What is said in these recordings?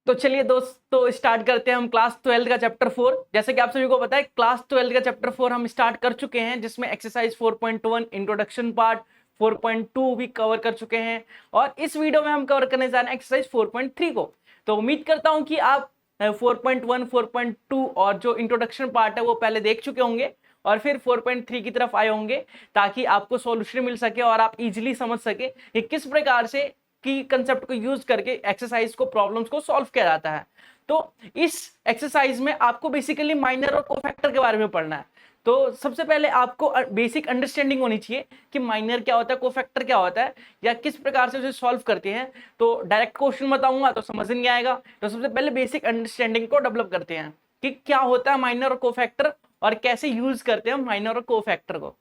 तो चलिए दोस्तों स्टार्ट करते हैं हम क्लास 12 का चैप्टर 4। जैसे कि आप सभी को पता है क्लास 12 का चैप्टर 4 हम स्टार्ट कर चुके हैं, जिसमें एक्सरसाइज 4.1 इंट्रोडक्शन पार्ट, 4.2 भी कवर कर चुके हैं और इस वीडियो में हम कवर करने जा रहे हैं एक्सरसाइज 4.3 को। तो उम्मीद करता हूं कि आप 4.1, 4.2 और जो इंट्रोडक्शन पार्ट है वो पहले देख चुके होंगे और फिर 4.3 की तरफ आए होंगे, ताकि आपको सॉल्यूशन मिल सके और आप इजीली समझ सके कि किस प्रकार से की कंसेप्ट को यूज करके एक्सरसाइज को, प्रॉब्लम्स को सॉल्व किया जाता है। तो इस एक्सरसाइज में आपको बेसिकली माइनर और कोफैक्टर के बारे में पढ़ना है। तो सबसे पहले आपको बेसिक अंडरस्टैंडिंग होनी चाहिए कि माइनर क्या होता है, कोफैक्टर क्या होता है, या किस प्रकार से उसे सॉल्व करते हैं। तो डायरेक्ट क्वेश्चन बताऊंगा तो समझ नहीं आएगा, तो सबसे पहले बेसिक अंडरस्टैंडिंग को डेवलप करते हैं कि क्या होता है माइनर और कोफैक्टर और कैसे यूज करते हैं माइनर और कोफैक्टर को।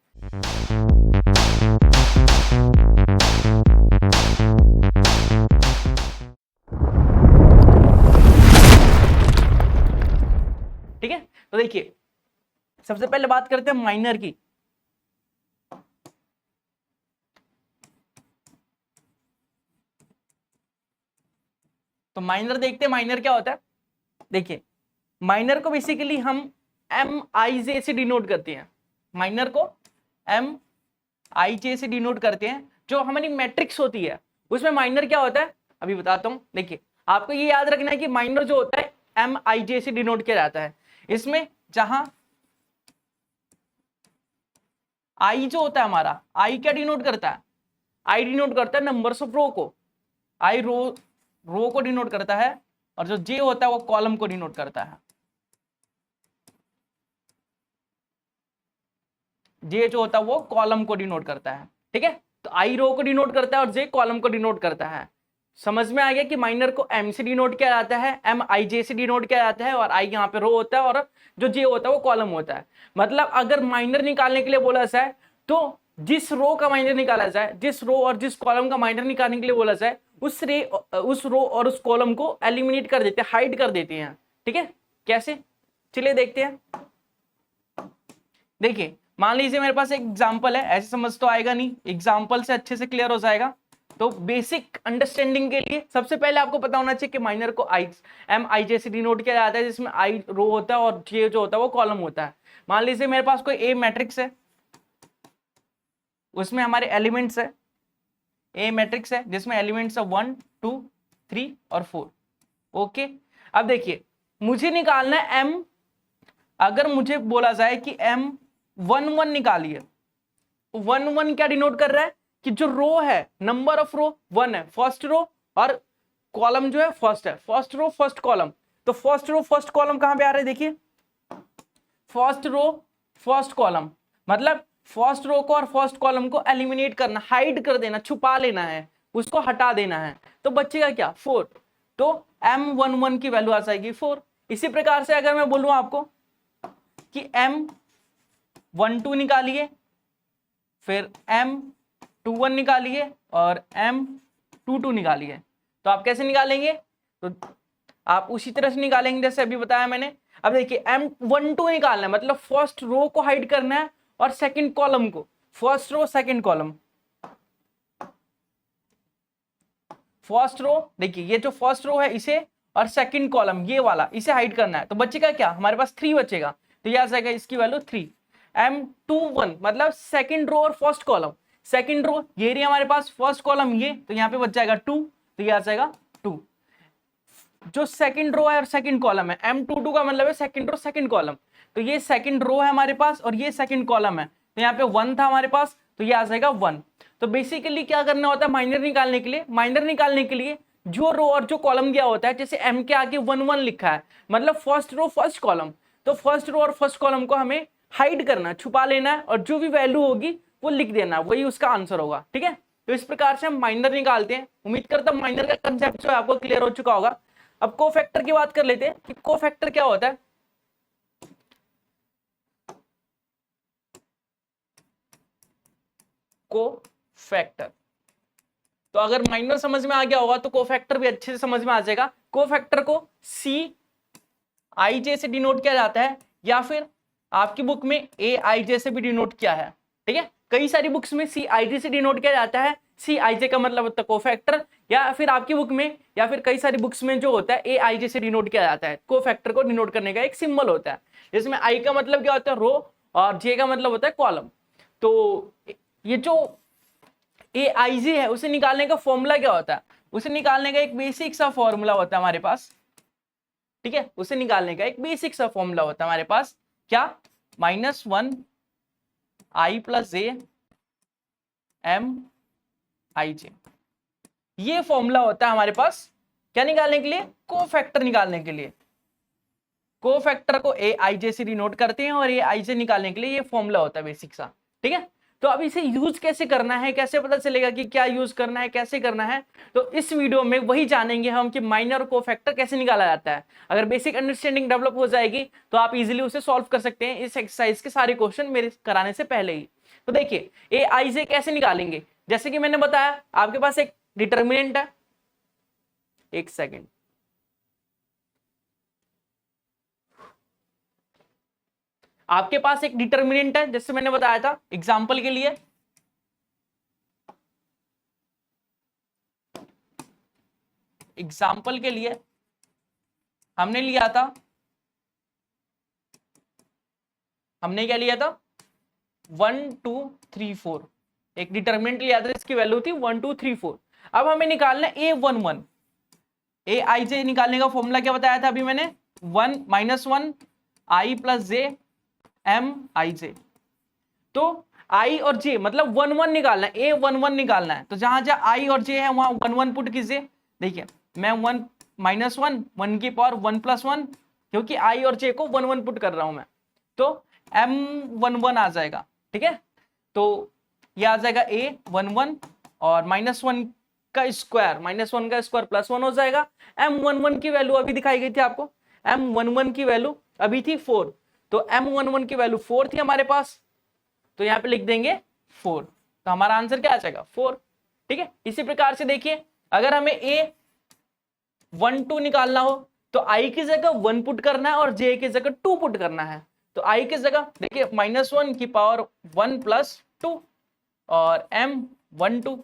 ठीक है, तो देखिए सबसे पहले बात करते हैं माइनर की। तो माइनर देखते हैं माइनर क्या होता है। देखिए माइनर को बेसिकली हम एम आई जे से डिनोट करते हैं। माइनर को एम आई जे से डिनोट करते हैं। जो हमारी मैट्रिक्स होती है उसमें माइनर क्या होता है अभी बताता हूं। देखिए आपको ये याद रखना है कि माइनर जो होता है एम आई जे से डिनोट किया जाता है। इसमें जहां आई जो होता है हमारा, आई क्या डिनोट करता है, आई डिनोट करता है नंबर्स ऑफ रो को। आई रो को डिनोट करता है और जो जे होता है वो कॉलम को डिनोट करता है। जे जो होता है वो कॉलम को डिनोट करता है। ठीक है, तो आई रो को डिनोट करता है और जे कॉलम को डिनोट करता है। समझ में आ गया कि माइनर को एम से डिनोट किया जाता है, एम आई जे से डिनोट किया जाता है, और आई यहाँ पे रो होता है और जो जे होता है वो कॉलम होता है। मतलब अगर माइनर निकालने के लिए बोला जाए तो जिस रो का माइनर निकाला जाए, जिस रो और जिस कॉलम का माइनर निकालने के लिए बोला जाए, उस रो और उस कॉलम को एलिमिनेट कर देते हैं, हाइड कर देते हैं। ठीक है, कैसे, चलिए देखते हैं। देखिए मान लीजिए मेरे पास एक एग्जांपल है, ऐसे समझ तो आएगा नहीं, एग्जांपल से अच्छे से क्लियर हो जाएगा। तो बेसिक अंडरस्टैंडिंग के लिए सबसे पहले आपको पता होना चाहिए कि माइनर को आई एम आई जे से डिनोट किया जाता है, जिसमें आई रो होता है और जे जो होता है वो कॉलम होता है। मान लीजिए मेरे पास कोई ए मैट्रिक्स है, उसमें हमारे एलिमेंट्स है, ए मैट्रिक्स है जिसमें एलिमेंट्स है 1, 2, 3 और 4। ओके, अब देखिए मुझे निकालना है एम। अगर मुझे बोला जाए कि एम 1, 1 निकालिए, 1, 1 क्या डिनोट कर रहा है कि जो रो है, नंबर ऑफ रो 1 है, फर्स्ट रो, और कॉलम जो है फर्स्ट है, फर्स्ट रो फर्स्ट कॉलम। तो फर्स्ट रो फर्स्ट कॉलम कहां पे आ रहा है, देखिए फर्स्ट रो फर्स्ट कॉलम, मतलब फर्स्ट रो को और फर्स्ट कॉलम को एलिमिनेट करना, हाइड कर देना, छुपा लेना है, उसको हटा देना है। तो बचेगा क्या, 4। तो M11 की वैल्यू आ जाएगी 4। इसी प्रकार से अगर मैं बोलूं आपको कि M12 निकालिए, फिर M21 निकालिए और M22 निकालिए, तो आप कैसे निकालेंगे, तो आप उसी तरह से निकालेंगे जैसे अभी बताया मैंने। अब देखिए M12 निकालना है, मतलब फर्स्ट रो को हाइड करना है और सेकंड कॉलम को, first row second column. First row, देखिए ये जो फर्स्ट रो है इसे, और सेकंड कॉलम ये वाला, इसे हाइड करना है। तो बचेगा क्या, हमारे पास 3 बचेगा। तो ये आ जाएगा इसकी वैल्यू 3। M21 मतलब सेकंड रो और फर्स्ट कॉलम। सेकंड रो ये रही हमारे पास, फर्स्ट कॉलम ये, तो यहाँ पे बच जाएगा 2, तो ये आ जाएगा 2। जो सेकंड रो है और सेकंड कॉलम है, M22 का मतलब है सेकंड रो सेकंड कॉलम। तो ये सेकंड रो है हमारे पास और ये सेकंड कॉलम है, तो यहाँ पे 1 था हमारे पास, तो ये आ जाएगा 1। तो बेसिकली क्या करना होता है माइनर निकालने के लिए, माइनर निकालने के लिए जो रो और जो कॉलम दिया होता है, जैसे M के आगे 1, 1 लिखा है, मतलब फर्स्ट रो फर्स्ट कॉलम, तो फर्स्ट रो और फर्स्ट कॉलम को हमें हाइड करना, छुपा लेना है, और जो भी वैल्यू होगी वो लिख देना, वही उसका आंसर होगा। ठीक है, तो इस प्रकार से हम माइनर निकालते हैं। उम्मीद करता हूं माइनर का कंसेप्ट जो है आपको क्लियर हो चुका होगा। अब कोफैक्टर की बात कर लेते हैं कि कोफैक्टर क्या होता है। कोफैक्टर, तो अगर माइनर समझ में आ गया होगा तो कोफैक्टर भी अच्छे से समझ में आ जाएगा। कोफैक्टर को सी आई जे से डिनोट किया जाता है, या फिर आपकी बुक में ए आई जे से भी डिनोट किया है। ठीक है, कई सारी बुक्स में सी आई जे से डिनोट किया जाता है, सी आई जे का मतलब होता है कोफैक्टर, या फिर आपकी बुक में या फिर कई सारी बुक्स में जो होता है ए आई जे से डिनोट किया जाता है। कोफैक्टर को डिनोट करने का एक सिंबल होता है, जिसमें आई का मतलब क्या होता है रो और जे का मतलब होता है कॉलम। तो ये जो ए आई जे है उसे निकालने का फॉर्मूला क्या होता है, उसे निकालने का एक बेसिक सा फॉर्मूला होता है हमारे पास, ठीक है। उसे निकालने का एक बेसिक सा फॉर्मूला होता है हमारे पास, क्या, -1 आई प्लस जे एम आई जे। ये फॉर्मूला होता है हमारे पास क्या निकालने के लिए, कोफैक्टर निकालने के लिए। कोफैक्टर को ए आई जे से डिनोट करते हैं और ए आई जे निकालने के लिए ये फॉर्मूला होता है बेसिक सा, ठीक है। तो अब इसे यूज कैसे करना है, कैसे पता चलेगा कि क्या यूज करना है, कैसे करना है, तो इस वीडियो में वही जानेंगे हम कि माइनर कोफैक्टर कैसे निकाला जाता है। अगर बेसिक अंडरस्टैंडिंग डेवलप हो जाएगी तो आप इजीली उसे सॉल्व कर सकते हैं इस एक्सरसाइज के सारे क्वेश्चन मेरे कराने से पहले ही। तो देखिए ए आई जे कैसे निकालेंगे, जैसे कि मैंने बताया आपके पास एक डिटर्मिनेंट है, एक सेकेंड, आपके पास एक डिटर्मिनेंट है जैसे मैंने बताया था एग्जांपल के लिए, एग्जांपल के लिए हमने लिया था, हमने क्या लिया था 1 2 3 4, एक डिटर्मिनेंट लिया था इसकी वैल्यू थी 1 2 3 4। अब हमें निकालना है A11, ए आई जे निकालने का फॉर्मूला क्या बताया था अभी मैंने, 1 आई प्लस जे एम आई जे। तो आई और जे मतलब 1 1 निकालना है, A11 निकालना है, तो जहां जहां आई और जे है वहां 1 1 पुट कीजिए। देखिए मैं 1 -1 1 की पावर 1 + 1, क्योंकि आई और जे को 1 1 पुट कर रहा हूं मैं, तो M11 आ जाएगा, ठीक है। तो ये आ जाएगा A11 और -1 का स्क्वायर, -1 का स्क्वायर +1 हो जाएगा। M11 की वैल्यू अभी दिखाई गई थी आपको, M11 की वैल्यू अभी थी 4, तो M11 की वैल्यू 4 थी हमारे पास, तो यहां पे लिख देंगे 4, तो हमारा आंसर क्या आ जाएगा 4, ठीक है। इसी प्रकार से देखिए अगर हमें A12 निकालना हो तो I की जगह 1 पुट करना है और J की जगह 2 पुट करना है। तो I की जगह देखिए -1 की पावर 1 + 2 और M12,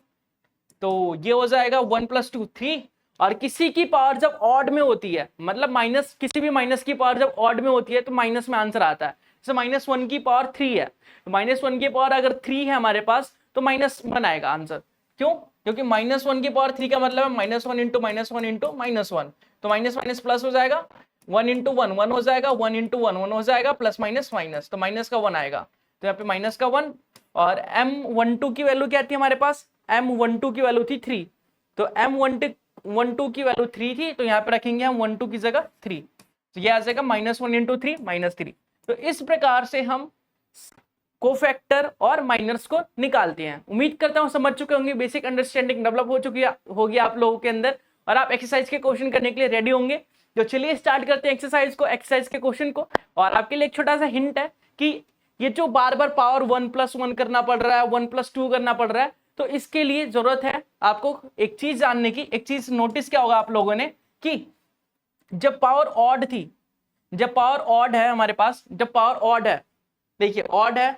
तो ये हो जाएगा 1 + 2 3, और किसी की पावर जब ऑड में होती है, मतलब माइनस, किसी भी माइनस की पावर जब ऑड में होती है तो माइनस में आंसर आता है। जैसे -1 की पावर 3 है, तो -1 की पावर अगर 3 है हमारे पास तो -1 आएगा आंसर। क्यों, क्योंकि -1 की पावर 3 का मतलब है -1 × -1 × -1, तो माइनस माइनस प्लस हो जाएगा, 1 × 1 1 हो जाएगा, 1 × 1 1 हो जाएगा, प्लस माइनस माइनस, तो माइनस का 1 आएगा, तो यहाँ पे माइनस का 1। और M12 की वैल्यू क्या थी हमारे पास, M12 की वैल्यू थी 3, तो M12 की वैल्यू 3 थी, तो यहाँ पे रखेंगे हम 12 की जगह 3, तो ये आ जाएगा -1 × 3 -3। तो इस प्रकार से हम कोफैक्टर और माइनर्स को निकालते हैं। उम्मीद करता हूं समझ चुके होंगे, बेसिक अंडरस्टैंडिंग डेवलप हो चुकी होगी आप लोगों के अंदर, और आप एक्सरसाइज के क्वेश्चन करने के लिए रेडी होंगे। तो चलिए स्टार्ट करते हैं एक्सरसाइज के क्वेश्चन को। और आपके लिए एक छोटा सा हिंट है कि ये जो बार बार पावर 1 + 1 करना पड़ रहा है, 1 + 2 करना पड़ रहा है, तो इसके लिए जरूरत है आपको एक चीज जानने की। एक चीज नोटिस क्या होगा आप लोगों ने कि जब पावर ऑड थी, जब पावर ऑड है हमारे पास, जब पावर ऑड है, देखिए ऑड है,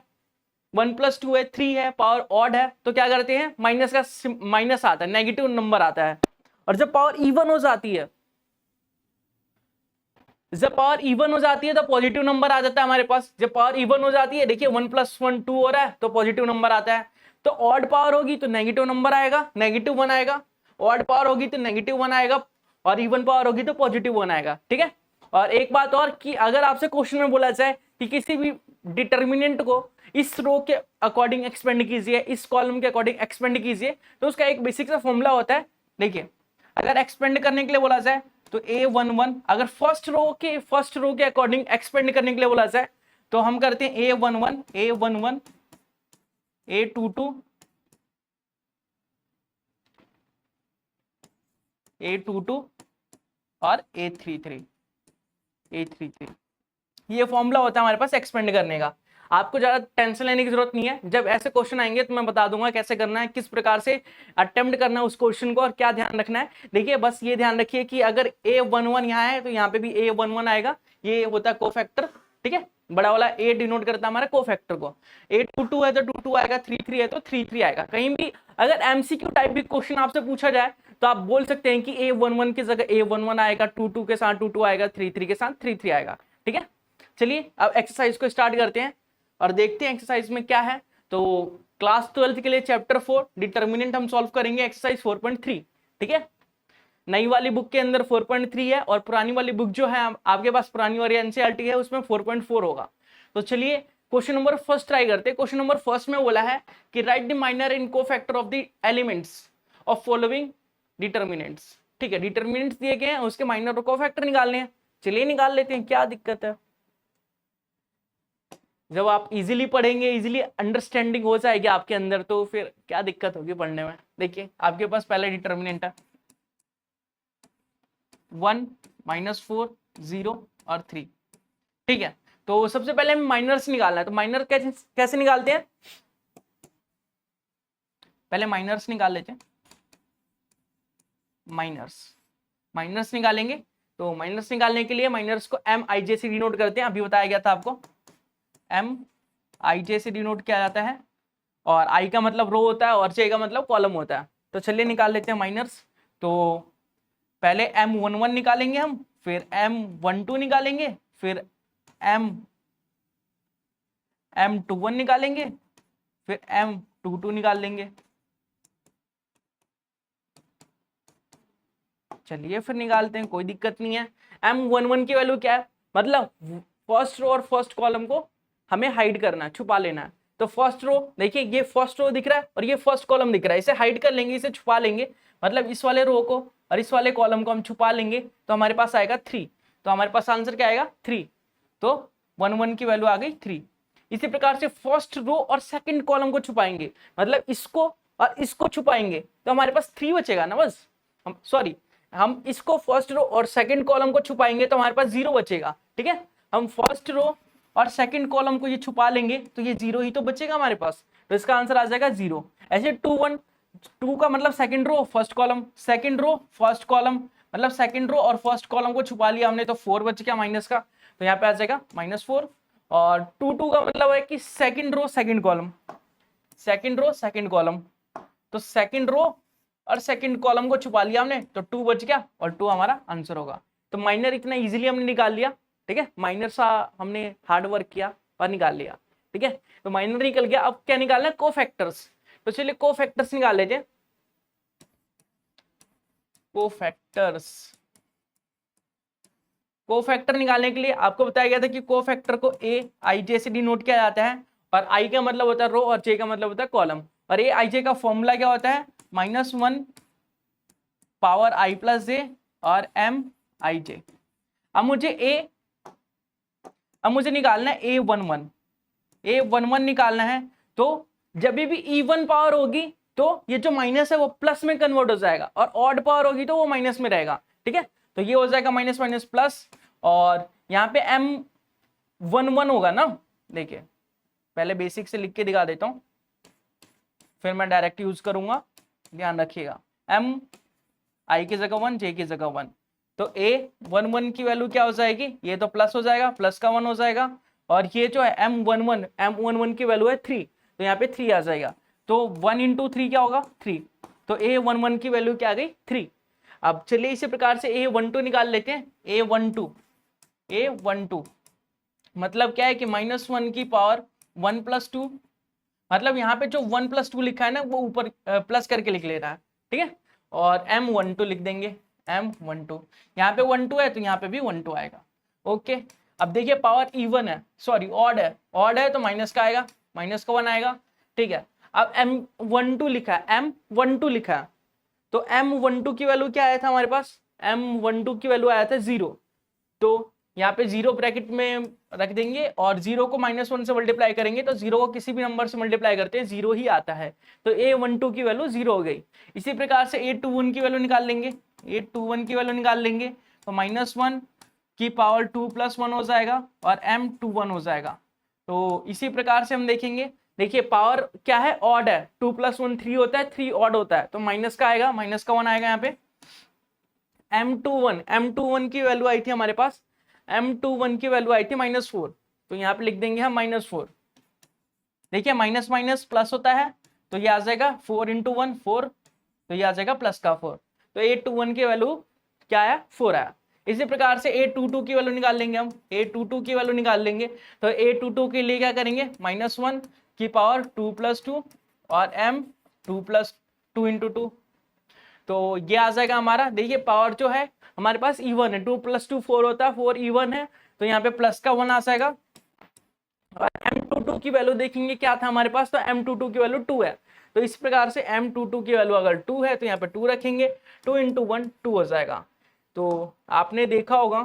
1 + 2 है, 3 है, पावर ऑड है, तो क्या करते हैं माइनस का माइनस आता है, नेगेटिव नंबर आता है। और जब पावर इवन हो जाती है, जब पावर इवन हो जाती है तो पॉजिटिव नंबर आ जाता है हमारे पास। जब पावर इवन हो जाती है, देखिए 1 + 1 2 हो रहा है, तो पॉजिटिव नंबर आता है। तो ऑड पावर होगी तो नेगेटिव नंबर आएगा, -1 आएगा। ऑड पावर होगी तो -1 आएगा, और इवन पावर होगी तो +1 आएगा, ठीक है। और एक बात और कि अगर आपसे क्वेश्चन में बोला जाए कि किसी भी डिटर्मिनेंट को इस रो के अकॉर्डिंग एक्सपेंड कीजिए, इस कॉलम के अकॉर्डिंग एक्सपेंड कीजिए, तो उसका एक बेसिक सा फॉर्मूला होता है। देखिए अगर एक्सपेंड करने के लिए बोला जाए तो A11, अगर फर्स्ट रो के अकॉर्डिंग एक्सपेंड करने के लिए बोला जाए तो हम करते हैं A11 A22 और A33। ये फॉर्मूला होता है हमारे पास एक्सपेंड करने का। आपको ज्यादा टेंशन लेने की जरूरत नहीं है, जब ऐसे क्वेश्चन आएंगे तो मैं बता दूंगा कैसे करना है, किस प्रकार से अटेम्प्ट करना है उस क्वेश्चन को और क्या ध्यान रखना है। देखिए बस ये ध्यान रखिए कि अगर A11 यहाँ है तो यहाँ पे भी A11 आएगा, ये होता है कोफैक्टर, ठीक है। बड़ा वाला A डिनोट करता है हमारा कोफैक्टर को। A22 है तो 22 आएगा, 33 है तो 33 आएगा। कहीं भी अगर एमसीक्यू टाइप भी क्वेश्चन आपसे पूछा जाए तो आप बोल सकते हैं कि A11 की जगह A11 आएगा, 22 के साथ 22 आएगा, 33 के साथ 33 आएगा। ठीक है, चलिए अब एक्सरसाइज को स्टार्ट करते हैं और देखते हैं एक्सरसाइज में क्या है। तो क्लास 12 के लिए चैप्टर 4 डिटर्मिनेंट हम सॉल्व करेंगे, एक्सरसाइज 4.3। ठीक है, नई वाली बुक के अंदर 4.3 है और पुरानी वाली बुक जो है आपके पास पुरानी वाली एनसीईआरटी है उसमें 4.4 होगा। तो चलिए क्वेश्चन नंबर फर्स्ट ट्राई करते हैं। क्वेश्चन नंबर फर्स्ट में बोला है कि right the minor in cofactor of the elements of following determinants. ठीक है, डिटर्मिनेंट्स दिए गए हैं, उसके माइनर और कोफैक्टर निकालने हैं। चलिए निकाल लेते हैं, क्या दिक्कत है। जब आप इजीली पढ़ेंगे, इजीली अंडरस्टैंडिंग हो जाएगी आपके अंदर, तो फिर क्या दिक्कत होगी पढ़ने में। देखिए आपके पास पहला डिटर्मिनेंट है 1, -4, 0 और 3। ठीक है, तो सबसे पहले हमें माइनर्स निकालना है। तो माइनर कैसे निकालते हैं, पहले माइनर्स निकाल लेते हैं। माइनर्स निकालेंगे तो माइनर्स निकालने के लिए माइनर्स को MIJ से डिनोट करते हैं। अभी बताया गया था आपको, MIJ से डिनोट किया जाता है और I का मतलब रो होता है और J का मतलब कॉलम होता है। तो चलिए निकाल लेते हैं माइनर्स। तो पहले M11 निकालेंगे हम, फिर M12 निकालेंगे, फिर M21 निकालेंगे, फिर M22 निकाल लेंगे। चलिए फिर निकालते हैं, कोई दिक्कत नहीं है। M11 की वैल्यू क्या है, मतलब फर्स्ट रो और फर्स्ट कॉलम को हमें हाइड करना है, छुपा लेना है। तो फर्स्ट रो देखिए, ये फर्स्ट रो दिख रहा है और ये फर्स्ट कॉलम दिख रहा है, इसे हाइड कर लेंगे, इसे छुपा लेंगे। मतलब इस वाले रो को और इस वाले कॉलम को हम छुपा लेंगे तो हमारे पास आएगा 3। तो हमारे पास आंसर क्या आएगा 3। तो 11 की वैल्यू आ गई 3। इसी प्रकार से फर्स्ट रो और सेकंड कॉलम को छुपाएंगे, मतलब इसको और इसको छुपाएंगे तो हमारे पास 3 बचेगा ना बस। हम इसको फर्स्ट रो और सेकंड कॉलम को छुपाएंगे तो हमारे पास 0 बचेगा। ठीक है, हम फर्स्ट रो और सेकंड कॉलम को ये छुपा लेंगे तो ये 0 ही तो बचेगा हमारे पास। तो इसका आंसर आ जाएगा 0। ऐसे 2 1 2 का मतलब second row first column, second row first column, मतलब सेकंड रो और फर्स्ट कॉलम को छुपा लिया हमने तो 4 बच गया माइनस का, तो यहाँ पे आ जाएगा -4। और 2 2 का मतलब है कि second row second column, second row second column, तो सेकंड रो और सेकंड कॉलम को छुपा लिया हमने तो 2 बच गया और 2 हमारा आंसर होगा। तो माइनर इतना इजीली हमने निकाल लिया। ठीक है, माइनर सा हमने हार्ड वर्क किया और निकाल लिया। ठीक है, तो माइनर निकल गया। अब क्या निकालना है, कोफैक्टर्स। तो चलिए कोफैक्टर्स निकाल लेते हैं। कोफैक्टर निकालने के लिए आपको बताया गया था कि कोफैक्टर को AIJ से डिनोट किया जाता है और I का मतलब होता है रो और J का मतलब होता है कॉलम। और AIJ का फॉर्मूला क्या होता है, -1 पावर I प्लस J और MIJ। अब मुझे निकालना है A11 निकालना है। तो जब भी इवन पावर होगी तो ये जो माइनस है वो प्लस में कन्वर्ट हो जाएगा और ऑड पावर होगी तो वो माइनस में रहेगा। ठीक है, तो ये हो जाएगा माइनस माइनस प्लस और यहाँ पे M11 होगा ना। देखिए पहले बेसिक से लिख के दिखा देता हूं, फिर मैं डायरेक्ट यूज करूंगा, ध्यान रखिएगा। I की जगह 1, J की जगह 1, तो A11 की वैल्यू क्या हो जाएगी, ये तो प्लस हो जाएगा, प्लस का 1 हो जाएगा। और ये जो है M11 की वैल्यू है 3, तो यहाँ पे 3 आ जाएगा। तो 1 × 3 क्या होगा 3, तो A11 की वैल्यू क्या आ गई 3। अब चलिए इसी प्रकार से A12 निकाल लेते हैं। A12 मतलब क्या है कि -1 की पावर 1 + 2, मतलब यहाँ पे जो 1 + 2 लिखा है ना वो ऊपर प्लस करके लिख ले रहा है। ठीक है, और M12 लिख देंगे, M12 यहाँ पे 1 2 है तो यहाँ पे भी 1 2 आएगा। ओके, अब देखिए पावर इवन है, सॉरी ऑड है तो माइनस का आएगा, माइनस का 1 आएगा। ठीक है, अब M12 लिखा है, M12 लिखा है, तो M12 की वैल्यू क्या आया था हमारे पास, M12 की वैल्यू आया था 0, तो यहाँ पे 0 ब्रैकेट में रख देंगे और 0 को -1 से मल्टीप्लाई करेंगे तो 0 को किसी भी नंबर से मल्टीप्लाई करते हैं 0 ही आता है, तो A12 की वैल्यू 0 हो गई। इसी प्रकार से A21 की वैल्यू निकाल लेंगे, A21 की वैल्यू निकाल लेंगे तो -1 की पावर 2 + 1 हो जाएगा और M21 हो जाएगा। तो इसी प्रकार से हम देखेंगे, देखिए पावर क्या है, ऑड है, 2 + 1 3 होता है, 3 ऑड होता है, तो माइनस का आएगा, माइनस का 1 आएगा यहाँ पे। M21 की वैल्यू आई थी हमारे पास, M21 की वैल्यू आई थी -4, तो यहाँ पे लिख देंगे हम -4। देखिए माइनस माइनस प्लस होता है तो ये आ जाएगा 4 × 1 4, तो ये आ जाएगा प्लस का 4। तो 821 की वैल्यू क्या आया 4 आया। इसी प्रकार से 822 की वैल्यू निकाल लेंगे हम, 822 की वैल्यू निकाल लेंगे तो 822 के लिए क्या करेंगे -1 की पावर 2 + 2 और m 2 + 2 × 2, तो ये आ जाएगा हमारा। देखिए पावर जो है हमारे पास इवन है, 2 + 2 4 होता है, 4 इवन है, तो यहाँ पे प्लस का 1 आ जाएगा। और m22 की वैल्यू देखेंगे क्या था हमारे पास, तो m22 की वैल्यू 2 है, तो इस प्रकार से m22 की वैल्यू अगर 2 है तो यहाँ पे 2 रखेंगे, 2 × 1 2 हो जाएगा। तो आपने देखा होगा,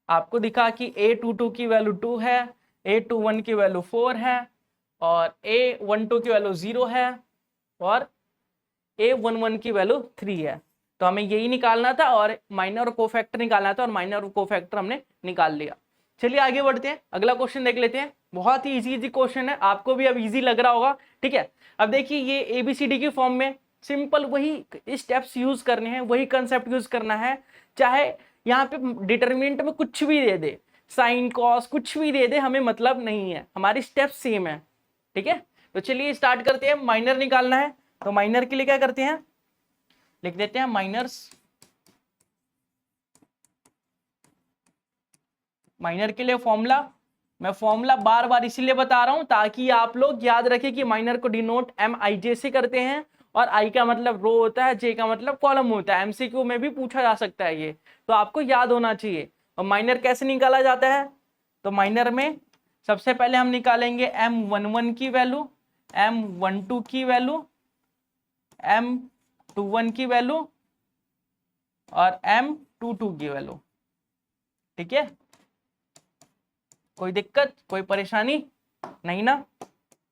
आपको दिखा कि a22 की वैल्यू 2 है, a21 की वैल्यू 4 है और a12 की वैल्यू 0 है और a11 की वैल्यू 3 है। तो हमें यही निकालना था और माइनर और कोफैक्टर निकालना था और माइनर और कोफैक्टर हमने निकाल लिया। चलिए आगे बढ़ते हैं, अगला क्वेश्चन देख लेते हैं। बहुत ही इजी क्वेश्चन है, आपको भी अब इजी लग रहा होगा, ठीक है। अब देखिए ये ABCD की फॉर्म में सिंपल वही स्टेप्स यूज करने हैं, वही कंसेप्ट यूज करना है, चाहे यहाँ पे डिटरमिनेंट में कुछ भी दे दे, साइन कॉस कुछ भी दे दे, हमें मतलब नहीं है, हमारी स्टेप सेम है, ठीक है। तो चलिए स्टार्ट करते हैं। माइनर निकालना है, तो माइनर के लिए क्या करते हैं, लिख देते हैं माइनर्स। माइनर के लिए फॉर्मूला, मैं फॉर्मूला बार बार इसीलिए बता रहा हूं ताकि आप लोग याद रखें कि माइनर को डिनोट MIJ से करते हैं और I का मतलब रो होता है, J का मतलब कॉलम होता है। MCQ में भी पूछा जा सकता है ये, तो आपको याद होना चाहिए। और माइनर कैसे निकाला जाता है, तो माइनर में सबसे पहले हम निकालेंगे M11 की वैल्यू, M12 की वैल्यू, M21 की वैल्यू और M22 की वैल्यू, ठीक है। कोई दिक्कत कोई परेशानी नहीं ना,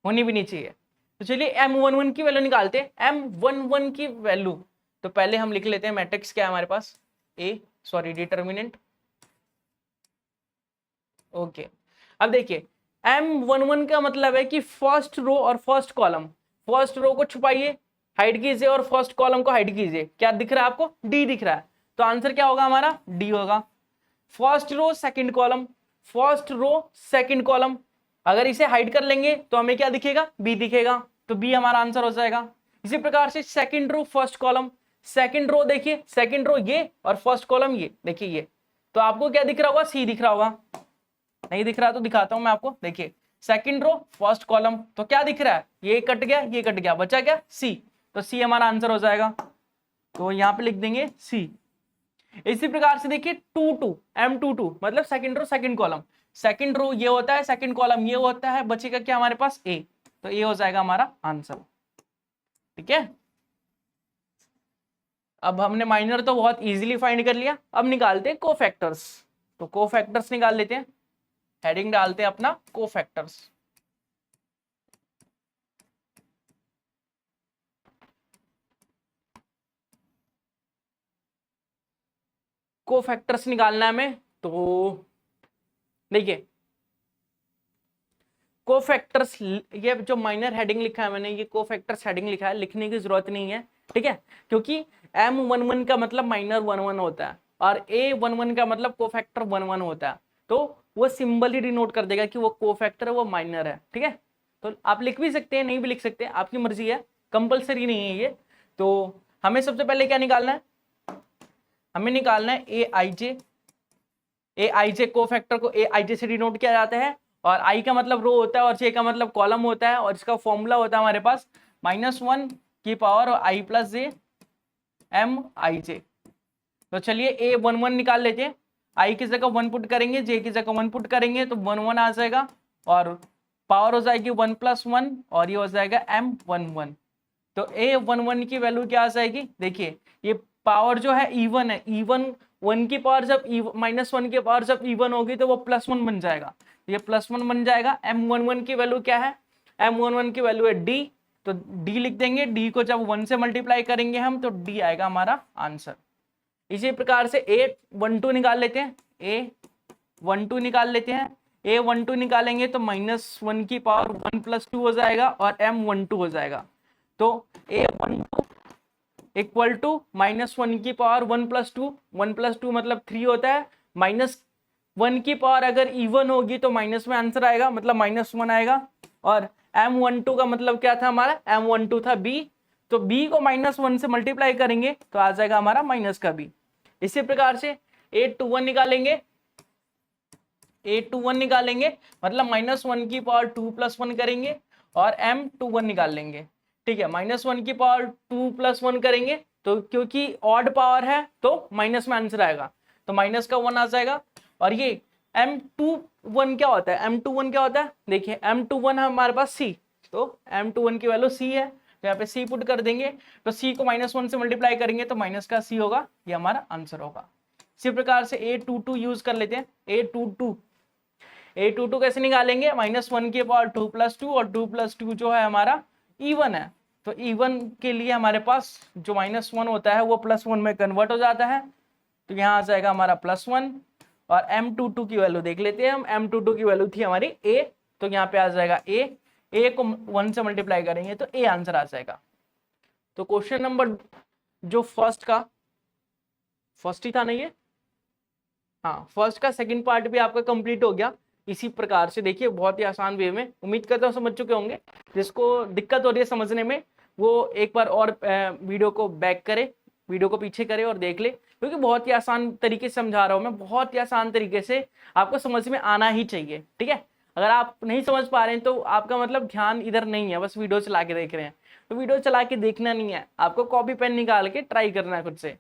होनी भी नहीं चाहिए। तो चलिए M11 की वैल्यू निकालते हैं। M11 की वैल्यू, तो पहले हम लिख लेते हैं मैट्रिक्स क्या है हमारे पास, डिटरमिनेंट, ओके। अब देखिए M11 का मतलब है कि फर्स्ट रो और फर्स्ट कॉलम, फर्स्ट रो को छुपाइए, हाइड कीजिए और फर्स्ट कॉलम को हाइड कीजिए। क्या दिख रहा है आपको, D दिख रहा है, तो आंसर क्या होगा हमारा, D होगा। First row second column, first row second column, अगर इसे हाइड कर लेंगे तो हमें क्या दिखेगा, B दिखेगा, तो B हमारा आंसर हो जाएगा। इसी प्रकार से second row first column, second row देखिए, सेकंड रो ये और फर्स्ट कॉलम ये, देखिए ये, तो आपको क्या दिख रहा होगा, C दिख रहा होगा। नहीं दिख रहा तो दिखाता हूं मैं आपको, देखिए सेकंड रो फर्स्ट कॉलम, तो क्या दिख रहा है, ये कट गया ये कट गया, बचा क्या C, तो C हमारा आंसर हो जाएगा। तो यहाँ पे लिख देंगे C। इसी प्रकार से देखिए 22 M22 मतलब second row second column, second row ये होता है, सेकंड कॉलम ये होता है, बचेगा क्या हमारे पास A, तो A हो जाएगा हमारा आंसर, ठीक है। अब हमने माइनर तो बहुत इजीली फाइंड कर लिया, अब निकालते हैं कोफैक्टर्स। तो कोफैक्टर्स निकाल लेते हैं, हेडिंग डालते हैं अपना कोफैक्टर्स। कोफैक्टर्स निकालना है हमें, तो देखिए कोफैक्टर्स, ये जो माइनर हेडिंग लिखा है मैंने, ये कोफैक्टर्स हेडिंग लिखा है, लिखने की जरूरत नहीं है, ठीक है, क्योंकि M11 का मतलब माइनर 11 होता है और A11 का मतलब कोफैक्टर 11 होता है, तो वो सिंबल ही डिनोट कर देगा कि वो कोफैक्टर है, वो माइनर है, ठीक है। तो आप लिख भी सकते हैं, नहीं भी लिख सकते, आपकी मर्जी है, कंपल्सरी नहीं है ये। तो हमें सबसे पहले क्या निकालना है, हमें निकालना है AIJ कोफैक्टर को AIJ से डिनोट किया जाता है, और I का मतलब रो होता है और J का मतलब कॉलम होता है, और इसका फॉर्मूला होता है हमारे पास -1 की पावर I + J MIJ। तो चलिए A11 निकाल लेते हैं, I की जगह 1 पुट करेंगे, J की जगह 1 पुट करेंगे, तो 1 1 आ जाएगा और पावर हो जाएगी 1 + 1 और ये हो जाएगा M11। तो A11 की वैल्यू क्या आ जाएगी, देखिए ये पावर जो है इवन है, इवन 1 की पावर जब -1 की पावर जब इवन होगी तो वो +1 बन जाएगा, ये +1 बन जाएगा। M11 की वैल्यू क्या है, M11 की वैल्यू है D, तो D लिख देंगे, D को जब 1 से मल्टीप्लाई करेंगे हम तो D आएगा हमारा आंसर। इसी प्रकार से A12 निकाल लेते हैं, A12 निकाल लेते हैं, A12 निकालेंगे तो -1 की पावर 1 + 2 हो जाएगा और M12 हो जाएगा। तो A12 इक्वल टू -1 की पावर 1 + 2, 1 + 2 मतलब 3 होता है, -1 की पावर अगर इवन होगी तो माइनस में आंसर आएगा, मतलब -1 आएगा, और M12 का मतलब क्या था हमारा, M12 था B, तो B को -1 से मल्टीप्लाई करेंगे तो आ जाएगा हमारा माइनस का B। इसी प्रकार से 821 निकालेंगे, 821 निकालेंगे मतलब -1 की पावर 2 + 1 करेंगे और M21 निकाल लेंगे। ठीक है, -1 की पावर 2 + 1 करेंगे तो क्योंकि ऑड पावर है तो माइनस में आंसर आएगा, तो माइनस का 1 आ जाएगा। और ये M21 क्या होता है, M21 क्या होता है, देखिए M21 है हमारे पास C, तो M21 की वैल्यू C है, तो यहाँ पे C पुट कर देंगे, तो C को -1 से मल्टीप्लाई करेंगे तो माइनस का C होगा, ये हमारा आंसर होगा। इसी प्रकार से A22 यूज कर लेते हैं। A22 कैसे निकालेंगे, -1 की पावर 2 + 2 और 2 + 2 जो है हमारा इवन है, तो इवन के लिए हमारे पास जो -1 होता है वो +1 में कन्वर्ट हो जाता है, तो यहाँ आ जाएगा हमारा +1। और M22 की वैल्यू देख लेते हैं हम, M22 की वैल्यू थी हमारी A, तो यहाँ पे आ जाएगा A को 1 से मल्टीप्लाई करेंगे तो A आंसर आ जाएगा। तो क्वेश्चन नंबर जो फर्स्ट ही था ना ये, हाँ फर्स्ट का सेकंड पार्ट भी आपका कंप्लीट हो गया। इसी प्रकार से देखिए बहुत ही आसान वे में, उम्मीद करता हूँ समझ चुके होंगे। जिसको दिक्कत हो रही है समझने में वो एक बार और वीडियो को बैक करे, वीडियो को पीछे करे और देख ले, क्योंकि बहुत ही आसान तरीके से समझा रहा हूँ मैं, बहुत ही आसान तरीके से आपको समझ में आना ही चाहिए। ठीक है, अगर आप नहीं समझ पा रहे हैं तो आपका मतलब ध्यान इधर नहीं है, बस वीडियो चला के देख रहे हैं, तो वीडियो चला के देखना नहीं है, आपको कॉपी पेन निकाल के ट्राई करना है खुद से।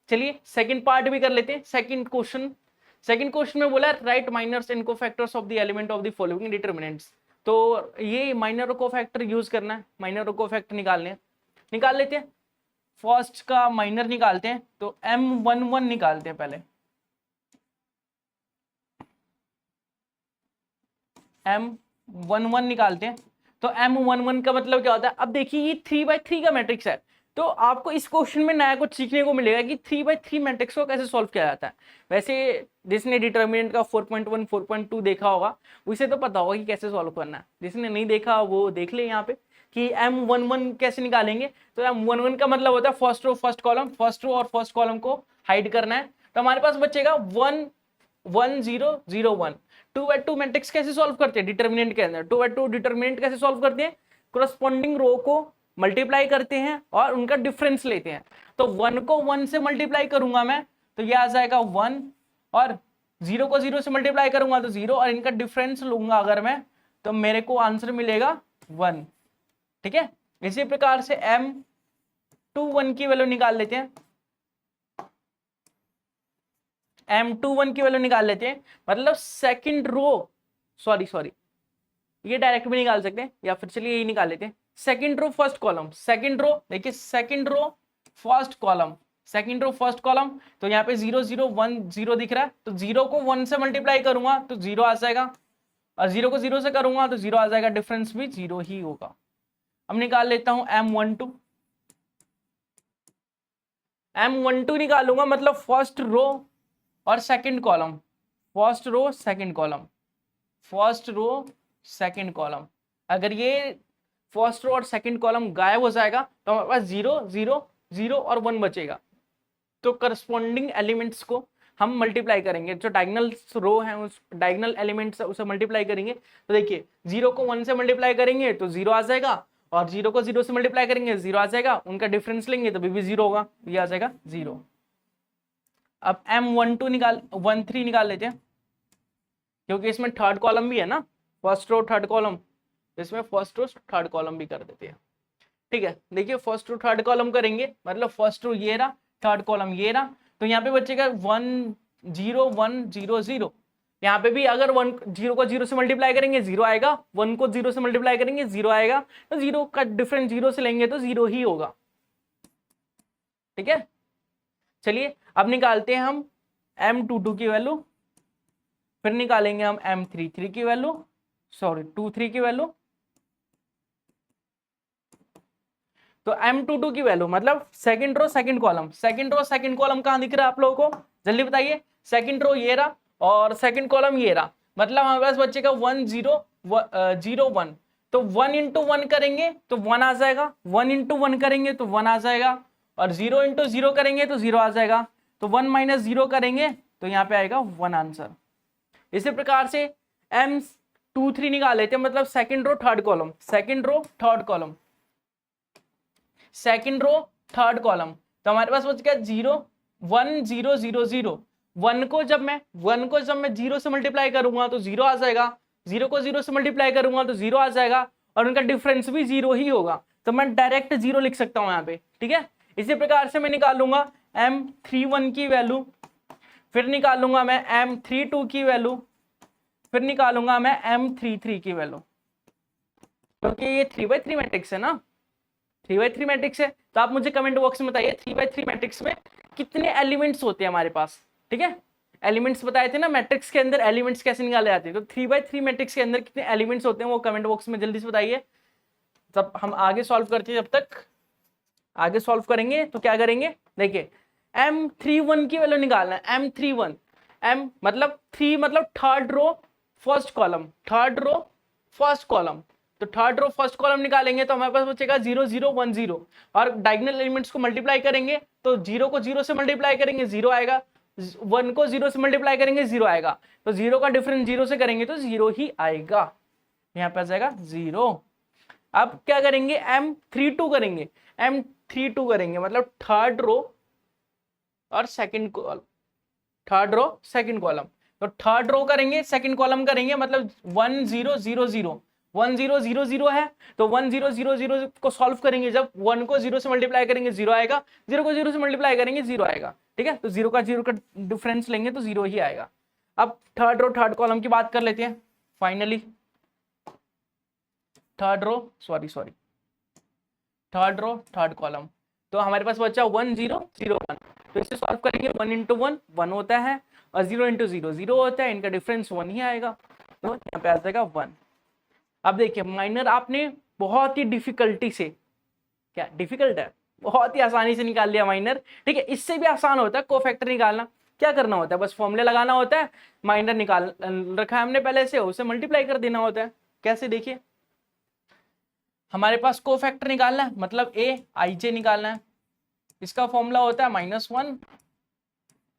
चलिए सेकंड पार्ट भी कर लेते हैं। सेकंड क्वेश्चन में बोला write minors and cofactors of the element of the following determinants, तो ये माइनर और कोफैक्टर यूज करना है, माइनर और कोफैक्टर निकाल लेते हैं। फर्स्ट का माइनर निकालते हैं, तो M11 निकालते हैं पहले, M11 निकालते हैं। तो M11 का मतलब क्या होता है, अब देखिए ये 3/3 का मैट्रिक्स है, तो आपको इस क्वेश्चन में नया कुछ सीखने को मिलेगा कि 3/3 मैट्रिक्स को कैसे सॉल्व किया जाता है। वैसे जिसने डिटरमिनेंट का 4.1 4.2 देखा होगा उसे तो पता होगा कि कैसे सॉल्व करना है, जिसने नहीं देखा वो देख ले यहाँ पे कि M11 कैसे निकालेंगे। तो M11 का मतलब होता है first row first column, first row और फर्स्ट कॉलम को हाइड करना है, तो हमारे पास बचेगा 1 1 0 0 1। 2/2 मैट्रिक्स कैसे सॉल्व करते हैं डिटरमिनेंट के अंदर, 2/2 डिटरमिनेंट कैसे सॉल्व करते हैं, कोरस्पॉन्डिंग रो को मल्टीप्लाई करते हैं और उनका डिफरेंस लेते हैं। तो 1 को 1 से मल्टीप्लाई करूंगा मैं तो ये आ जाएगा 1, और 0 को 0 से मल्टीप्लाई करूंगा तो 0, और इनका डिफरेंस लूंगा अगर मैं तो मेरे को आंसर मिलेगा 1। ठीक है, इसी प्रकार से M21 की वैल्यू निकाल लेते हैं, M21 की वैल्यू निकाल लेते हैं, मतलब सेकंड रो, सॉरी ये डायरेक्ट भी निकाल सकते हैं, या फिर चलिए यही निकाल लेते हैं। Second row first column, second row देखिए, second row first column, second row first column, तो यहाँ पे 0 0 1 0 दिख रहा है, तो 0 को 1 से मल्टीप्लाई करूंगा तो 0 आ जाएगा, और 0 को 0 से करूंगा तो 0 आ जाएगा, डिफरेंस भी 0 ही होगा। अब निकाल लेता हूं M12 निकालूंगा, मतलब फर्स्ट रो और second column, first row second column, first row second column. अगर ये फर्स्ट रो और सेकंड कॉलम गायब हो जाएगा तो हमारे पास 0 0 0 और 1 बचेगा, तो करस्पॉन्डिंग एलिमेंट्स को हम मल्टीप्लाई करेंगे, जो डायगोनल रो है उस डायगोनल एलिमेंट्स उसे मल्टीप्लाई करेंगे। तो देखिए 0 को 1 से मल्टीप्लाई करेंगे तो 0 आ जाएगा, और 0 को 0 से मल्टीप्लाई करेंगे 0 आ जाएगा, उनका डिफरेंस लेंगे तो भी 0 होगा, ये आ जाएगा 0। अब M13 निकाल लेते हैं, क्योंकि इसमें थर्ड कॉलम भी है ना, फर्स्ट रो थर्ड कॉलम, इसमें फर्स्ट रो थर्ड कॉलम भी कर देते हैं। ठीक है, देखिए फर्स्ट रो थर्ड कॉलम करेंगे, मतलब फर्स्ट रो ये रहा, थर्ड कॉलम ये रहा, तो यहाँ पे बचेगा 1 0 1 0 0। यहाँ पे भी अगर 0 को 0 से मल्टीप्लाई करेंगे 0 आएगा, 1 को 0 से मल्टीप्लाई करेंगे 0 आएगा, तो 0 का डिफरेंस 0 से लेंगे तो 0 ही होगा। ठीक है, चलिए अब निकालते हैं हम M22 की वैल्यू, फिर निकालेंगे हम M33 की वैल्यू, सॉरी 23 की वैल्यू। तो M22 की वैल्यू मतलब second row second column, second row second column कहां दिख रहा है आप लोगों को, जल्दी बताइए। सेकंड रो ये रहा और सेकंड कॉलम ये रहा, मतलब हमारे पास बचेगा 1 0 0 1। तो 1 × 1 करेंगे तो 1 आ जाएगा, 1 × 1 करेंगे तो 1 आ जाएगा, और 0 × 0 करेंगे तो 0 आ जाएगा, तो 1 - 0 करेंगे तो यहाँ पे आएगा 1 आंसर। इसी प्रकार से 2 3 निकाल लेते हैं, मतलब second row third column, second row third column, second row third column. तो हमारे पास बच गया 0 1 0 0 0। 1 को जब मैं 0 से मल्टीप्लाई करूंगा तो 0 आ जाएगा, 0 को 0 से मल्टीप्लाई करूंगा तो 0 आ जाएगा, और उनका डिफरेंस भी 0 ही होगा, तो मैं डायरेक्ट 0 लिख सकता हूं यहाँ पे, ठीक है। इसी प्रकार से मैं निकाल लूंगा M31 की वैल्यू, फिर निकालूंगा मैं M32 की वैल्यू, फिर निकालूंगा मैं M33 की वैल्यू, क्योंकि ये 3x3 मैट्रिक्स है ना, 3x3 मैट्रिक्स है। तो आप मुझे कमेंट बॉक्स में बताइए 3x3 मैट्रिक्स में कितने एलिमेंट्स होते हैं हमारे पास, ठीक है। एलिमेंट्स बताए थे ना मैट्रिक्स के अंदर एलिमेंट्स कैसे निकाले जाते हैं, तो 3x3 मैट्रिक्स के अंदर कितने एलिमेंट्स होते हैं वो कमेंट बॉक्स में जल्दी से बताइए। तब हम आगे सॉल्व करते हैं, जब तक आगे सॉल्व करेंगे तो क्या करेंगे, देखिए M31 की वैल्यू निकालना है, M31, M मतलब 3 मतलब third row first column, third row first column, तो थर्ड रो फर्स्ट कॉलम निकालेंगे तो हमारे पास बचेगा 0 0 1 0, और डायगोनल एलिमेंट्स को मल्टीप्लाई करेंगे तो 0 को 0 से मल्टीप्लाई करेंगे 0 आएगा, 1 को 0 से मल्टीप्लाई करेंगे 0 आएगा, तो 0 का डिफरेंस 0 से करेंगे तो 0 ही आएगा, यहाँ पे आ जाएगा 0। अब क्या करेंगे M32 करेंगे, M32 करेंगे मतलब थर्ड रो और second column, third row second column, तो थर्ड रो करेंगे सेकंड कॉलम करेंगे मतलब 1 0 0 0 1 0 0 0 है, तो 1 0 0 0 को सॉल्व करेंगे, जब 1 को 0 से मल्टीप्लाई करेंगे 0 आएगा, 0 को 0 से मल्टीप्लाई करेंगे 0 आएगा, ठीक है। तो 0 का डिफरेंस लेंगे तो 0 ही आएगा। अब थर्ड रो थर्ड कॉलम की बात कर लेते हैं finally, third row third row third column, तो हमारे पास बचा 1 0 0 1, तो इसे सॉल्व करेंगे 1 इंटू 1 1 होता है, और 0 इंटू 0 0 होता है, इनका डिफरेंस 1 ही आएगा, तो यहाँ पे आ जाएगा 1। अब देखिए माइनर आपने बहुत ही डिफिकल्टी से, क्या डिफिकल्ट है, बहुत ही आसानी से निकाल लिया माइनर, ठीक है। इससे भी आसान होता है कोफैक्टर निकालना, क्या करना होता है, बस फॉर्मूले लगाना होता है, माइनर निकाल रखा है हमने पहले से, उसे मल्टीप्लाई कर देना होता है। कैसे, देखिए हमारे पास कोफैक्टर निकालना है मतलब Aij निकालना है, इसका फॉर्मूला होता है -1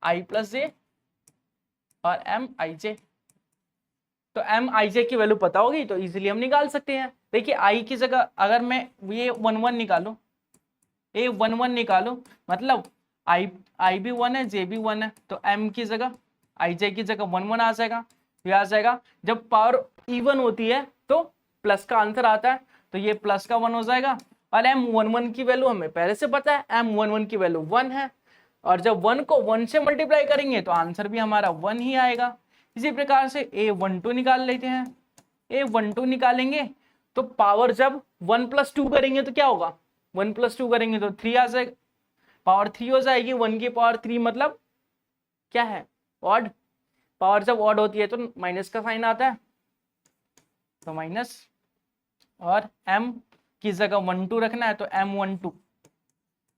I + j और Mij, तो Mij की वैल्यू पता होगी तो इजीली हम निकाल सकते हैं। देखिए I की जगह अगर मैं ये 1 1 निकालूं, A11 निकालूं, मतलब I भी 1 है, J भी 1 है, तो M की जगह Ij की जगह 1 1 आ जाएगा, ये आ जाएगा। जब पावर इवन होती है तो प्लस का आंसर आता है, तो ये प्लस का 1 हो जाएगा, और M11 की वैल्यू हमें पहले से पता है, M11 की वैल्यू 1 है, और जब 1 को 1 से मल्टीप्लाई करेंगे तो आंसर भी हमारा 1 ही आएगा। इसी प्रकार से A12 निकाल लेते हैं, A12 निकालेंगे तो पावर जब 1 + 2 करेंगे तो क्या होगा, 1 + 2 करेंगे तो 3 आ जाएगा, पावर 3 हो जाएगी, 1 की पावर 3 मतलब क्या है, ऑड, पावर जब ऑड होती है तो माइनस का साइन आता है, तो माइनस, और M की जगह 1 2 रखना है तो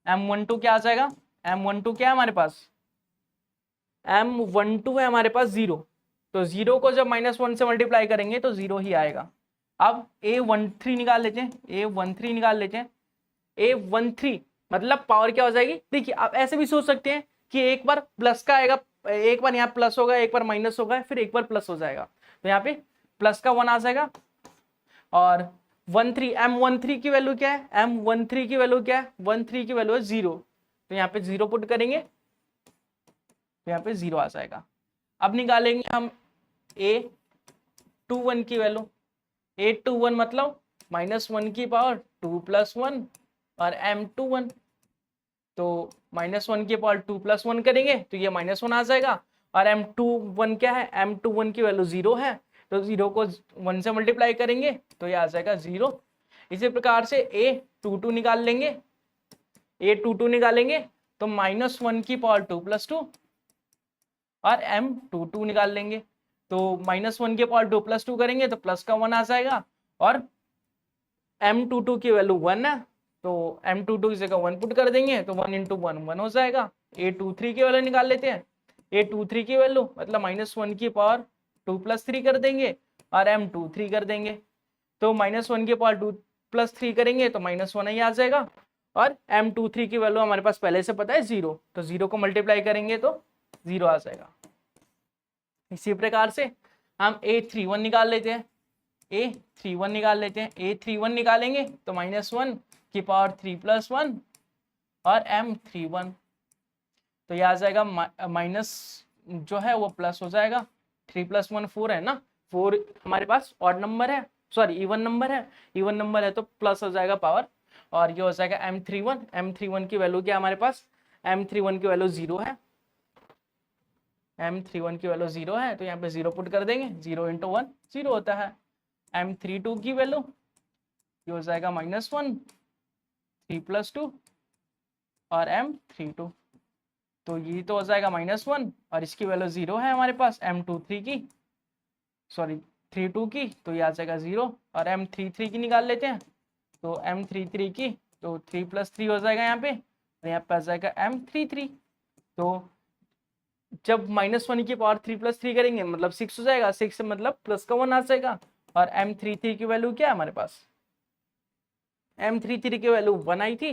M12 क्या आ जाएगा, M12 क्या है हमारे पास, M12 है हमारे पास 0, तो 0 को जब -1 से मल्टीप्लाई करेंगे तो 0 ही आएगा। अब A13 निकाल लेते हैं, A13 निकाल लेते हैं, A13 मतलब पावर क्या हो जाएगी, देखिए आप ऐसे भी सोच सकते हैं कि एक बार प्लस का आएगा, एक बार यहाँ प्लस होगा, एक बार माइनस होगा, फिर एक बार प्लस हो जाएगा, तो यहाँ पे प्लस का 1 आ जाएगा, और 13 M13 की वैल्यू क्या है, M13 की वैल्यू क्या है, 13 की वैल्यू है 0, तो यहाँ पे 0 पुट करेंगे तो यहाँ पे 0 आ जाएगा। अब निकालेंगे हम A21 की वैल्यू, A21 मतलब -1 की पावर 2 + 1 और M21, तो -1 की पावर 2 + 1 करेंगे तो ये -1 आ जाएगा, और M21 क्या है, M21 की वैल्यू 0 है, तो 0 को 1 से मल्टीप्लाई करेंगे तो ये आ जाएगा 0। इसी प्रकार से A22 निकाल लेंगे, A22 निकालेंगे तो -1 की पावर 2 + 2 और M22 निकाल लेंगे, तो -1 की पावर 2 + 2 करेंगे तो प्लस का 1 आ जाएगा, और M22 की वैल्यू 1 है, तो M22 की जगह 1 पुट कर देंगे तो 1 × 1 1 हो जाएगा। A23 की वैल्यू निकाल लेते हैं, A23 की वैल्यू मतलब -1 की पावर 2 + 3 कर देंगे और M23 कर देंगे, तो -1 की पावर 2 + 3 करेंगे तो -1 ही आ जाएगा, और M23 की वैल्यू हमारे पास पहले से पता है 0, तो 0 को मल्टीप्लाई करेंगे तो 0 आ जाएगा। इसी प्रकार से हम A31 निकाल लेते हैं, A31 निकाल लेते हैं। A31 निकालेंगे तो -1 की पावर 3+1 और M31, तो ये आ जाएगा माइनस जो है वो प्लस हो जाएगा। 3+1 4 है ना, 4 हमारे पास ऑड नंबर है, सॉरी इवन नंबर है, इवन नंबर है तो प्लस हो जाएगा पावर, और ये हो जाएगा M31। M31 की वैल्यू क्या है हमारे पास, M31 की वैल्यू 0 है, M31 की वैल्यू 0 है, तो यहाँ पे 0 पुट कर देंगे, 0 × 1 0 होता है। M32 की वैल्यू ये हो जाएगा -1 3+2 और M32, तो ये तो हो जाएगा -1 और इसकी वैल्यू 0 है हमारे पास M23 की, सॉरी 32 की, तो ये आ जाएगा 0, और M33 की निकाल लेते हैं, तो M33 की तो 3+3 हो जाएगा यहाँ पे, और यहाँ पे आ जाएगा M33। तो जब -1 की पावर 3+3 करेंगे मतलब 6 हो जाएगा, 6 से मतलब प्लस का 1 आ जाएगा, और M33 की वैल्यू क्या है हमारे पास, M33 की वैल्यू 1 आई थी,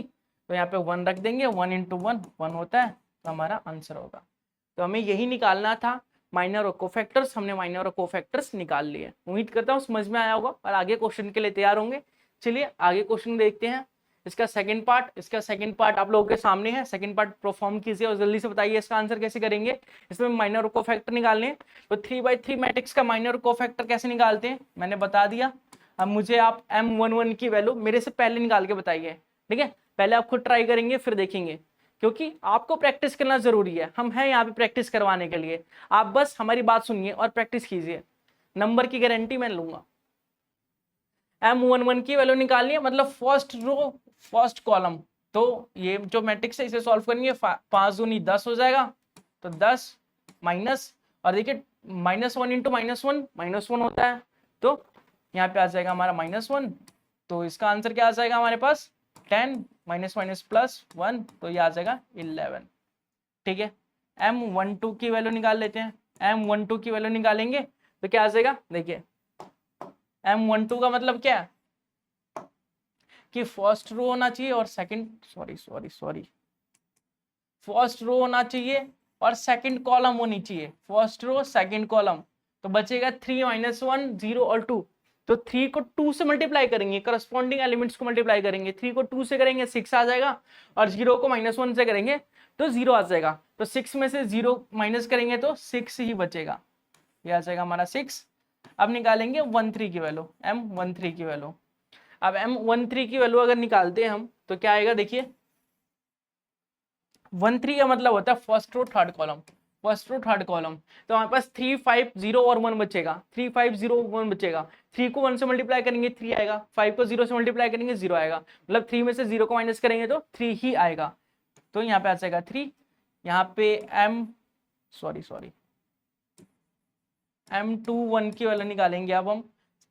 तो यहाँ पे 1 रख देंगे, 1 × 1 1 होता है, तो हमारा आंसर होगा। तो हमें यही निकालना था, माइनर और कोफैक्टर्स, हमने माइनर और कोफैक्टर्स निकाल लिए। उम्मीद करता हूँ समझ में आया होगा और आगे क्वेश्चन के लिए तैयार होंगे। चलिए आगे क्वेश्चन देखते हैं, इसका सेकंड पार्ट आप लोगों के सामने है। सेकंड पार्ट परफॉर्म कीजिए और जल्दी से बताइए इसका आंसर कैसे करेंगे। इसमें माइनर और कोफैक्टर निकालने हैं, तो 3/3 मैट्रिक्स का माइनर और कोफैक्टर कैसे निकालते हैं मैंने बता दिया। अब मुझे आप M11 की वैल्यू मेरे से पहले निकाल के बताइए, ठीक है, पहले आप खुद ट्राई करेंगे फिर देखेंगे, क्योंकि आपको प्रैक्टिस करना जरूरी है, हम हैं यहाँ पे प्रैक्टिस करवाने के लिए, आप बस हमारी बात सुनिए और प्रैक्टिस कीजिए, नंबर की गारंटी मैं लूंगा। M11 की वैल्यू निकालनी है, मतलब फर्स्ट रो फर्स्ट कॉलम, तो ये जो मैट्रिक्स है इसे सॉल्व करेंगे, 5 दूनी 10 हो जाएगा, तो 10 माइनस, और देखिए -1 × -1 होता है, तो यहाँ पे आ जाएगा हमारा -1, तो इसका आंसर क्या आ जाएगा हमारे पास 10 -+1, तो ये आ जाएगा 11, ठीक है। M12 की वैल्यू निकाल लेते हैं, M12 की वैल्यू निकालेंगे तो क्या आ जाएगा, देखिए M12 का मतलब क्या है कि फर्स्ट रो होना चाहिए और सेकंड फर्स्ट रो होना चाहिए और सेकंड कॉलम होनी चाहिए, फर्स्ट रो सेकंड कॉलम, तो बचेगा 3 -1 0 और 2, तो 3 को 2 से मल्टीप्लाई करेंगे, करस्पॉन्डिंग एलिमेंट्स को मल्टीप्लाई करेंगे, 3 को 2 से करेंगे 6 आ जाएगा, और 0 को -1 से करेंगे तो 0 आ जाएगा, तो 6 में से 0 माइनस करेंगे तो 6 ही बचेगा, ये आ जाएगा हमारा 6। अब निकालेंगे 13 की वैल्यू, M13 की वैल्यू। अब M13 की वैल्यू अगर निकालते हैं हम तो क्या आएगा, देखिए 13 का मतलब होता है first row third column, first row third column, तो हमारे पास 3 5 0 और 1 बचेगा, 3 5 0 1 बचेगा, 3 को 1 से मल्टीप्लाई करेंगे 3 आएगा, 5 को 0 से मल्टीप्लाई करेंगे 0 आएगा, मतलब 3 में से 0 को माइनस करेंगे तो 3 ही आएगा, तो यहाँ पे आ जाएगा 3। यहाँ पे M21 की वैल्यू निकालेंगे अब हम,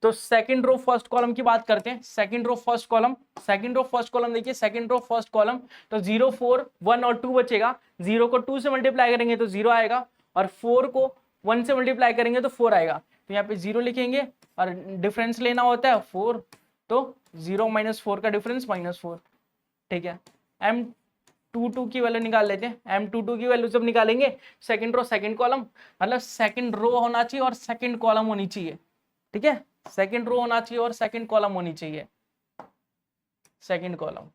तो सेकंड रो फर्स्ट कॉलम की बात करते हैं, सेकंड रो फर्स्ट कॉलम देखिए, सेकंड रो फर्स्ट कॉलम, तो 0 4 1 और 2 बचेगा, 0 को 2 से मल्टीप्लाई करेंगे तो 0 आएगा, और 4 को 1 से मल्टीप्लाई करेंगे तो 4 आएगा, तो यहाँ पे 0 लिखेंगे, और डिफरेंस लेना होता है 4, तो 0 - 4 का डिफरेंस -4, ठीक है। M22 की वैल्यू निकाल लेते हैं, M22 की वैल्यू जब निकालेंगे सेकंड रो सेकंड कॉलम, मतलब सेकंड रो होना चाहिए और सेकंड कॉलम होनी चाहिए, ठीक है, सेकंड रो होना चाहिए और सेकंड कॉलम होनी चाहिए, सेकंड कॉलम,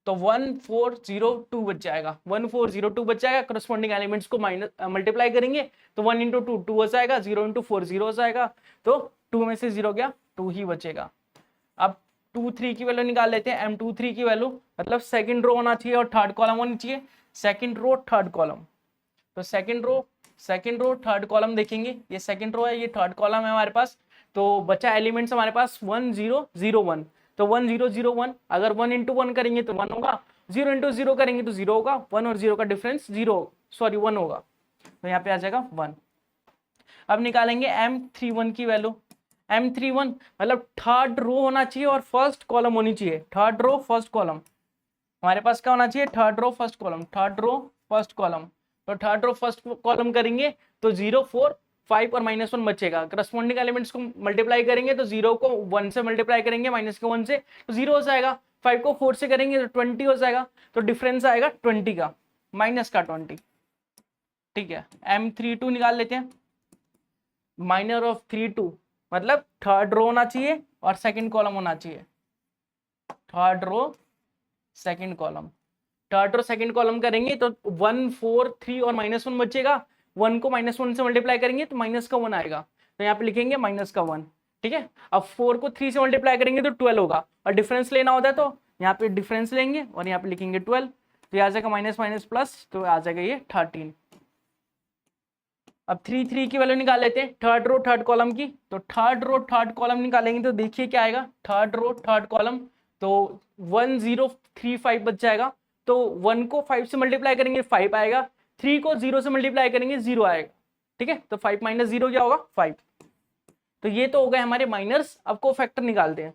तो 1 4 0 2 बच जाएगा, 1 4 0 2 बच जाएगा, करस्पॉन्डिंग एलिमेंट्स को माइनस मल्टीप्लाई करेंगे तो 1 × 2 2 हो जाएगा, 0 × 4 0 हो जाएगा, तो 2 में से 0 गया 2 ही बचेगा। अब 2 3 की वैल्यू निकाल लेते हैं, M23 की वैल्यू, मतलब सेकंड रो होना चाहिए और थर्ड कॉलम होनी चाहिए, सेकंड रो थर्ड कॉलम, तो सेकंड रो थर्ड कॉलम देखेंगे, ये सेकंड रो है ये थर्ड कॉलम है हमारे पास, तो बचा एलिमेंट्स हमारे पास 1 0 0 1, तो 1 0 0 1, अगर 1 × 1 करेंगे तो 1 होगा, 0 × 0 करेंगे तो 0 होगा, 1 और 0 का डिफरेंस 1 होगा, तो यहाँ पे आ जाएगा 1। अब निकालेंगे M31 की वैल्यू, M31 मतलब थर्ड रो होना चाहिए और फर्स्ट कॉलम होनी चाहिए, थर्ड रो फर्स्ट कॉलम हमारे पास क्या होना चाहिए, third row first column, third row first column, तो थर्ड रो फर्स्ट कॉलम करेंगे तो 0 4 5 और -1 बचेगा, करस्पॉन्डिंग एलिमेंट्स को मल्टीप्लाई करेंगे तो 0 को 1 से मल्टीप्लाई करेंगे माइनस के 1 से तो 0 हो जाएगा, 5 को 4 से करेंगे तो 20 हो जाएगा, तो डिफरेंस आएगा 20 का, माइनस का 20, ठीक है। M32 निकाल लेते हैं, माइनर ऑफ 32 मतलब थर्ड रो होना चाहिए और सेकंड कॉलम होना चाहिए, third row second column. Third row second column करेंगे तो 1 4 3 और -1 बचेगा, 1 को -1 से मल्टीप्लाई करेंगे तो माइनस का 1 आएगा, तो यहाँ पे लिखेंगे माइनस का 1। ठीक है, अब 4 को 3 से मल्टीप्लाई करेंगे तो 12 होगा, और डिफरेंस लेना होता है तो यहाँ पे डिफरेंस लेंगे और यहाँ पे लिखेंगे 12, तो आ जाएगा माइनस माइनस प्लस, तो आ जाएगा ये 13। अब 3 3 की वैल्यू निकाल लेते हैं थर्ड रो थर्ड कॉलम की, तो थर्ड रो थर्ड कॉलम निकालेंगे तो देखिए क्या आएगा, थर्ड रो थर्ड कॉलम तो 1035 बच जाएगा, तो 1 को 5 से मल्टीप्लाई करेंगे 5 आएगा, 3 को 0 से मल्टीप्लाई करेंगे 0 आएगा। ठीक है, तो 5 - 0 क्या होगा 5। तो ये तो हो गए हमारे माइनर्स। अब कोफैक्टर निकालते हैं।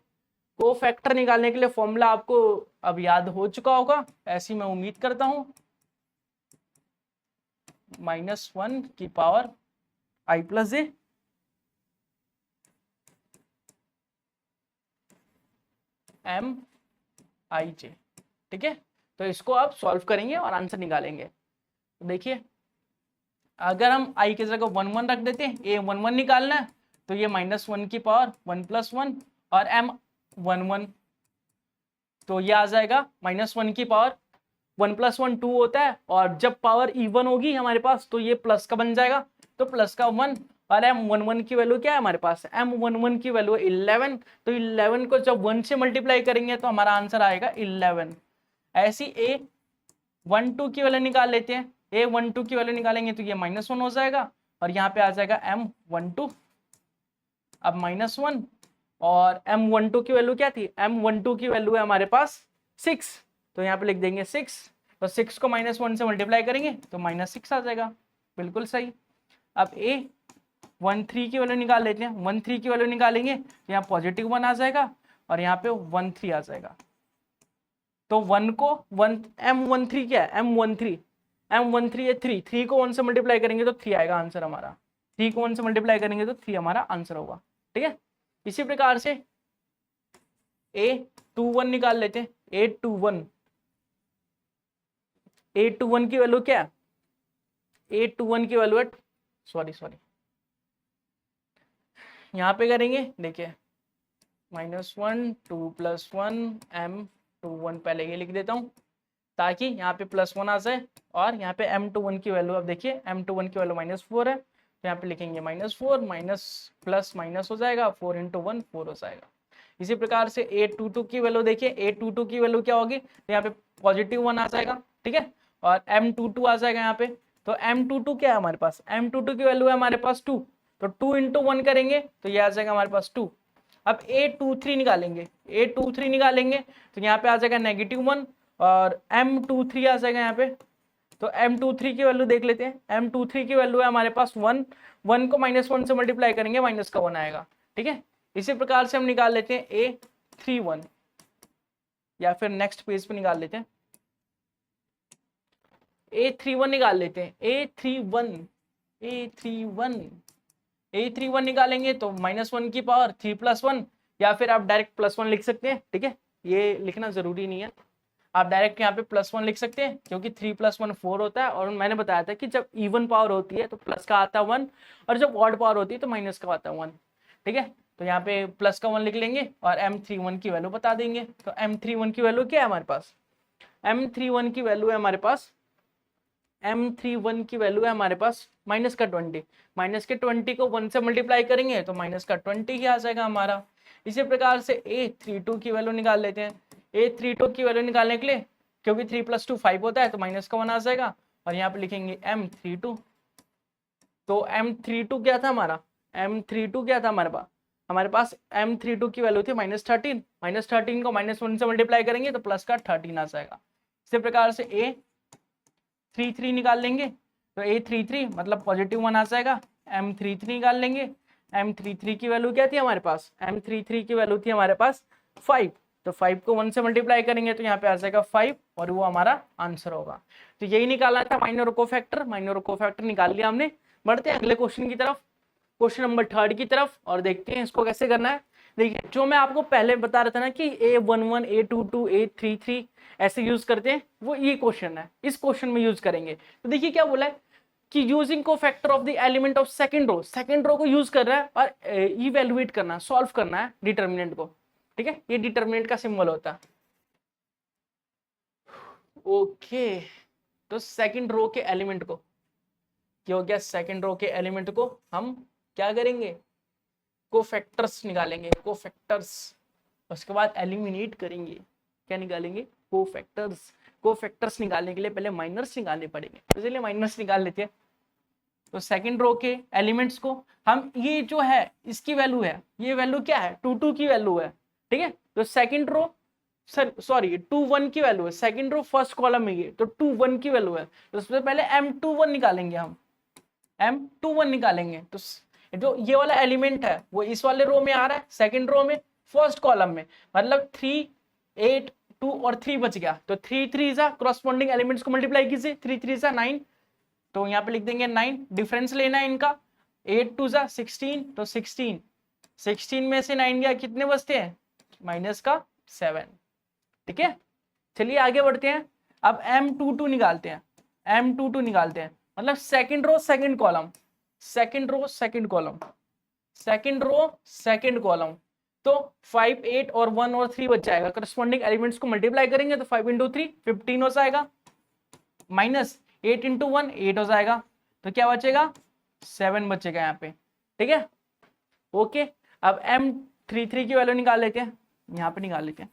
कोफैक्टर निकालने के लिए फॉर्मूला आपको अब याद हो चुका होगा, ऐसी मैं उम्मीद करता हूं, -1 की पावर i + j m(i)j। ठीक है, तो इसको आप सॉल्व करेंगे और आंसर निकालेंगे। तो देखिए, अगर हम i की जगह 1 1 रख देते हैं, a 1 1 निकालना है, तो ये -1 की पावर 1 + 1 और m 1 1, तो ये आ जाएगा -1 की पावर 1 + 1 2 होता है, और जब पावर इवन होगी हमारे पास तो ये प्लस का बन जाएगा, तो प्लस का 1, और m11 की वैल्यू क्या है हमारे पास, m11 की वैल्यू 11, तो 11 को जब 1 से मल्टीप्लाई करेंगे तो हमारा आंसर आएगा 11। ऐसी a12 की वैल्यू निकाल लेते हैं, a12 की वैल्यू निकालेंगे तो ये -1 हो जाएगा, और यहाँ पे आ जाएगा m12, अब -1, और m12 की वैल्यू क्या थी, m12 की वैल्यू है हमारे पास 6, तो यहाँ पे लिख देंगे 6, तो 6 को -1 से मल्टीप्लाई करेंगे तो -6 आ जाएगा, बिल्कुल सही। अब a13 की वैल्यू निकाल लेते हैं, 13 की वैल्यू निकालेंगे तो यहाँ +1 आ जाएगा, और यहाँ पे 13 आ जाएगा, तो 1 को 1 m13 क्या है, m13 है 3 को 1 से मल्टीप्लाई करेंगे तो 3 आएगा आंसर हमारा, 3 को 1 से मल्टीप्लाई करेंगे तो 3 हमारा आंसर होगा। ठीक है, इसी प्रकार से a21 निकाल लेते हैं, a21 की वैल्यू क्या है, a21 की वैल्यू है, सॉरी यहाँ पे करेंगे, देखिए -1 2 + 1 m21, पहले ये लिख देता हूँ ताकि यहाँ पे +1 आ जाए, और यहाँ पे m21 की वैल्यू, अब देखिए m21 की वैल्यू -4 है, तो यहाँ पे लिखेंगे -4, माइनस प्लस माइनस हो जाएगा, 4 × 1 4 हो जाएगा। इसी प्रकार से a22 की वैल्यू देखिए, a22 की वैल्यू क्या होगी, तो यहाँ पे +1 आ जाएगा। ठीक है, और m22 आ जाएगा यहाँ पे, तो m22 क्या है हमारे पास, m22 की वैल्यू है हमारे पास 2, तो 2 × 1 करेंगे तो ये आ जाएगा हमारे पास 2। अब a23 निकालेंगे, तो यहाँ पे आ जाएगा -1, और m23 आ जाएगा यहाँ पे, तो m23 की वैल्यू देख लेते हैं, m23 की वैल्यू है हमारे पास 1, 1 को -1 से मल्टीप्लाई करेंगे माइनस का 1 आएगा। ठीक है, इसी प्रकार से हम निकाल लेते हैं a31, या फिर नेक्स्ट पेज पे निकाल लेते हैं, a31 निकाल लेते हैं, a31 निकालेंगे तो -1 की पावर 3 + 1, या फिर आप डायरेक्ट +1 लिख सकते हैं। ठीक है, ये लिखना जरूरी नहीं है, आप डायरेक्ट यहाँ पे +1 लिख सकते हैं, क्योंकि 3 + 1 4 होता है, और मैंने बताया था कि जब इवन पावर होती है तो प्लस का आता है 1, और जब ऑड पावर होती है तो माइनस का आता है 1। ठीक है, तो यहाँ पे प्लस का 1 लिख लेंगे और m31 की वैल्यू बता देंगे। तो m31 की वैल्यू क्या है हमारे पास, m31 की वैल्यू है हमारे पास, m31 की वैल्यू है हमारे पास -20, -20 को 1 से मल्टीप्लाई करेंगे तो -20 ही आ जाएगा हमारा। इसी प्रकार से a32 की वैल्यू निकाल लेते हैं, a32 की वैल्यू निकालने के लिए, क्योंकि 3 + 2 5 होता है, तो माइनस का 1 आ जाएगा, और यहाँ पे लिखेंगे m32, तो m32 क्या था हमारा, m32 क्या था हमारे पास m32 की वैल्यू थी -13, -13 को -1 से मल्टीप्लाई करेंगे तो प्लस का 13 आ जाएगा। इसी प्रकार से a33 निकाल लेंगे, तो a33 मतलब +1 आ जाएगा, m33 निकाल लेंगे, m33 की वैल्यू क्या थी हमारे पास, m33 की वैल्यू थी हमारे पास 5, तो 5 को 1 से मल्टीप्लाई करेंगे तो यहाँ पे आ जाएगा 5, और वो हमारा आंसर होगा। तो यही निकालना था माइनर और कोफैक्टर निकाल लिया हमने। बढ़ते हैं अगले क्वेश्चन की तरफ, क्वेश्चन नंबर 3 की तरफ, और देखते हैं इसको कैसे करना है। देखिए, जो मैं आपको पहले बता रहा था ना कि a11 a22 a33 ऐसे यूज करते हैं, वो ये क्वेश्चन है, इस क्वेश्चन में यूज करेंगे। तो देखिए क्या बोला है, कि using cofactor of the element of second row को यूज कर रहा है और इवेल्युएट करना, सॉल्व करना है डिटर्मिनेंट को। ठीक है, ये डिटर्मिनेंट का सिंबल होता है। ओके, तो सेकंड रो के एलिमेंट को क्या हो गया, सेकंड रो के एलिमेंट को हम क्या करेंगे, कोफैक्टर्स निकालेंगे, कोफैक्टर्स। उसके बाद एलिमिनेट करेंगे, क्या निकालेंगे, कोफैक्टर्स। कोफैक्टर्स निकालने के लिए पहले माइनर्स निकालने पड़ेंगे, तो चलिए माइनर्स निकाल लेते हैं। तो सेकंड रो के एलिमेंट्स को हम, ये जो है इसकी वैल्यू है, ये वैल्यू क्या है, 2 की वैल्यू है। ठीक है, तो सेकंड रो सॉरी 2 1 की वैल्यू है, सेकंड रो फर्स्ट कॉलम में, ये तो 2 1 की वैल्यू है, तो उससे पहले M21 निकालेंगे, हम M21 निकालेंगे। तो जो ये वाला एलिमेंट है वो इस वाले रो में आ रहा है, सेकंड रो में फर्स्ट कॉलम में, मतलब 3 8 2 और 3 बच गया। तो 3 3 जा करस्पॉन्डिंग एलिमेंट्स को मल्टीप्लाई कीजिए, 3 3 जा 9, तो यहाँ पे लिख देंगे 9। डिफरेंस लेना है इनका, 8 2 जा 16, तो 16 में से 9 गया, कितने बचते हैं, माइनस का 7। ठीक है, चलिए आगे बढ़ते हैं। अब M22 निकालते हैं, M22 निकालते हैं, मतलब second row second column, second row second column, second row second column. तो 5 8 और 1 और 3 बच जाएगा, करस्पॉन्डिंग एलिमेंट्स को मल्टीप्लाई करेंगे तो 5 × 3 15 हो जाएगा, माइनस 8 × 1 8 हो जाएगा, तो क्या बचेगा, 7 बचेगा यहाँ पे। ठीक है, ओके। अब M33 की वैल्यू निकाल लेते हैं, यहाँ पे निकाल लेते हैं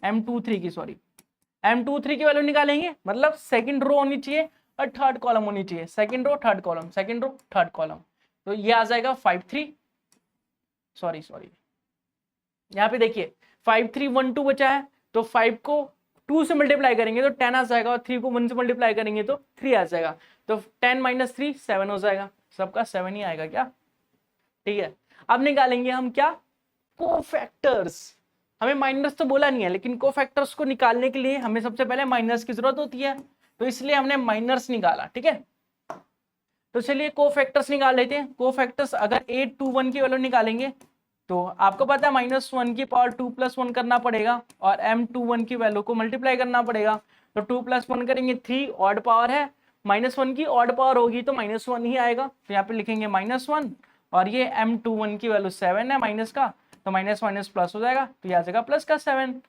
M23 की, सॉरी M23 की वैल्यू निकालेंगे, मतलब सेकंड रो होनी चाहिए और थर्ड कॉलम होनी चाहिए, second row third column, second row third column. तो ये आ जाएगा 5 3, सॉरी यहाँ पे देखिए 5 3 1 2 बचा है, तो 5 को 2 से मल्टीप्लाई करेंगे तो 10 आ जाएगा, और 3 को 1 से मल्टीप्लाई करेंगे तो 3 आ जाएगा, तो 10 - 3 7 हो जाएगा, सबका 7 ही आएगा क्या। ठीक है, अब निकालेंगे हम क्या, कोफैक्टर्स। हमें माइनस तो बोला नहीं है, लेकिन कोफैक्टर्स को निकालने के लिए हमें सबसे पहले माइनस की जरूरत होती है, तो इसलिए हमने माइनस निकाला। ठीक है, तो चलिए कोफैक्टर्स निकाल लेते हैं। कोफैक्टर्स अगर 8 2 1 की वैल्यू निकालेंगे तो आपको पता है -1 की पावर 2 + 1 करना पड़ेगा, और M21 की वैल्यू को मल्टीप्लाई करना पड़ेगा, तो 2 + 1 करेंगे 3, ऑड पावर है, -1 की ऑड पावर होगी तो -1 ही आएगा, तो यहाँ पे लिखेंगे -1, और ये M21 की वैल्यू 7 है माइनस का, तो माइनस माइनस प्लस हो जाएगा, तो यहाँ जाएगा प्लस का 7।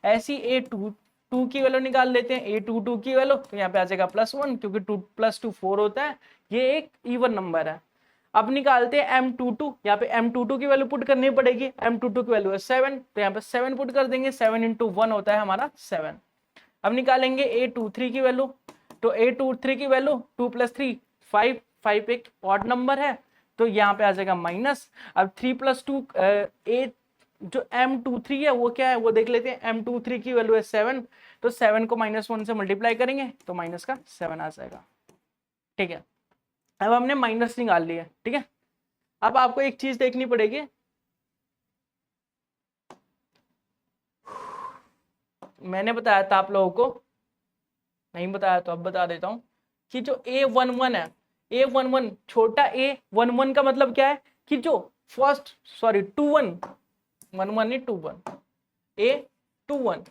ऐसी A22 की वैल्यू निकाल लेते हैं, A22 की वैल्यू, तो यहाँ पे आ जाएगा +1, क्योंकि 2 + 2 4 होता है, ये एक इवन नंबर है। अब निकालते हैं M22, यहाँ पे M22 की वैल्यू पुट करनी पड़ेगी, M22 की वैल्यू है 7, तो यहाँ पे 7 पुट कर देंगे, 7 × 1 होता है हमारा 7। अब निकालेंगे A23 की वैल्यू, तो A23 की वैल्यू 2 + 3 5, 5 एक ऑड नंबर है, तो यहाँ पे आ जाएगा माइनस। अब 3 + 2 8, जो M23 है वो क्या है वो देख लेते हैं, M23 की वैल्यू है 7, तो 7 को -1 से मल्टीप्लाई करेंगे तो माइनस का 7 आ जाएगा। ठीक है, अब हमने माइनस निकाल लिया। ठीक है, अब आपको एक चीज देखनी पड़ेगी, मैंने बताया था आप लोगों को, नहीं बताया तो अब बता देता हूं, कि जो A11 है, A11 छोटा A11 का मतलब क्या है, कि जो फर्स्ट 21 11 नहीं 21, A21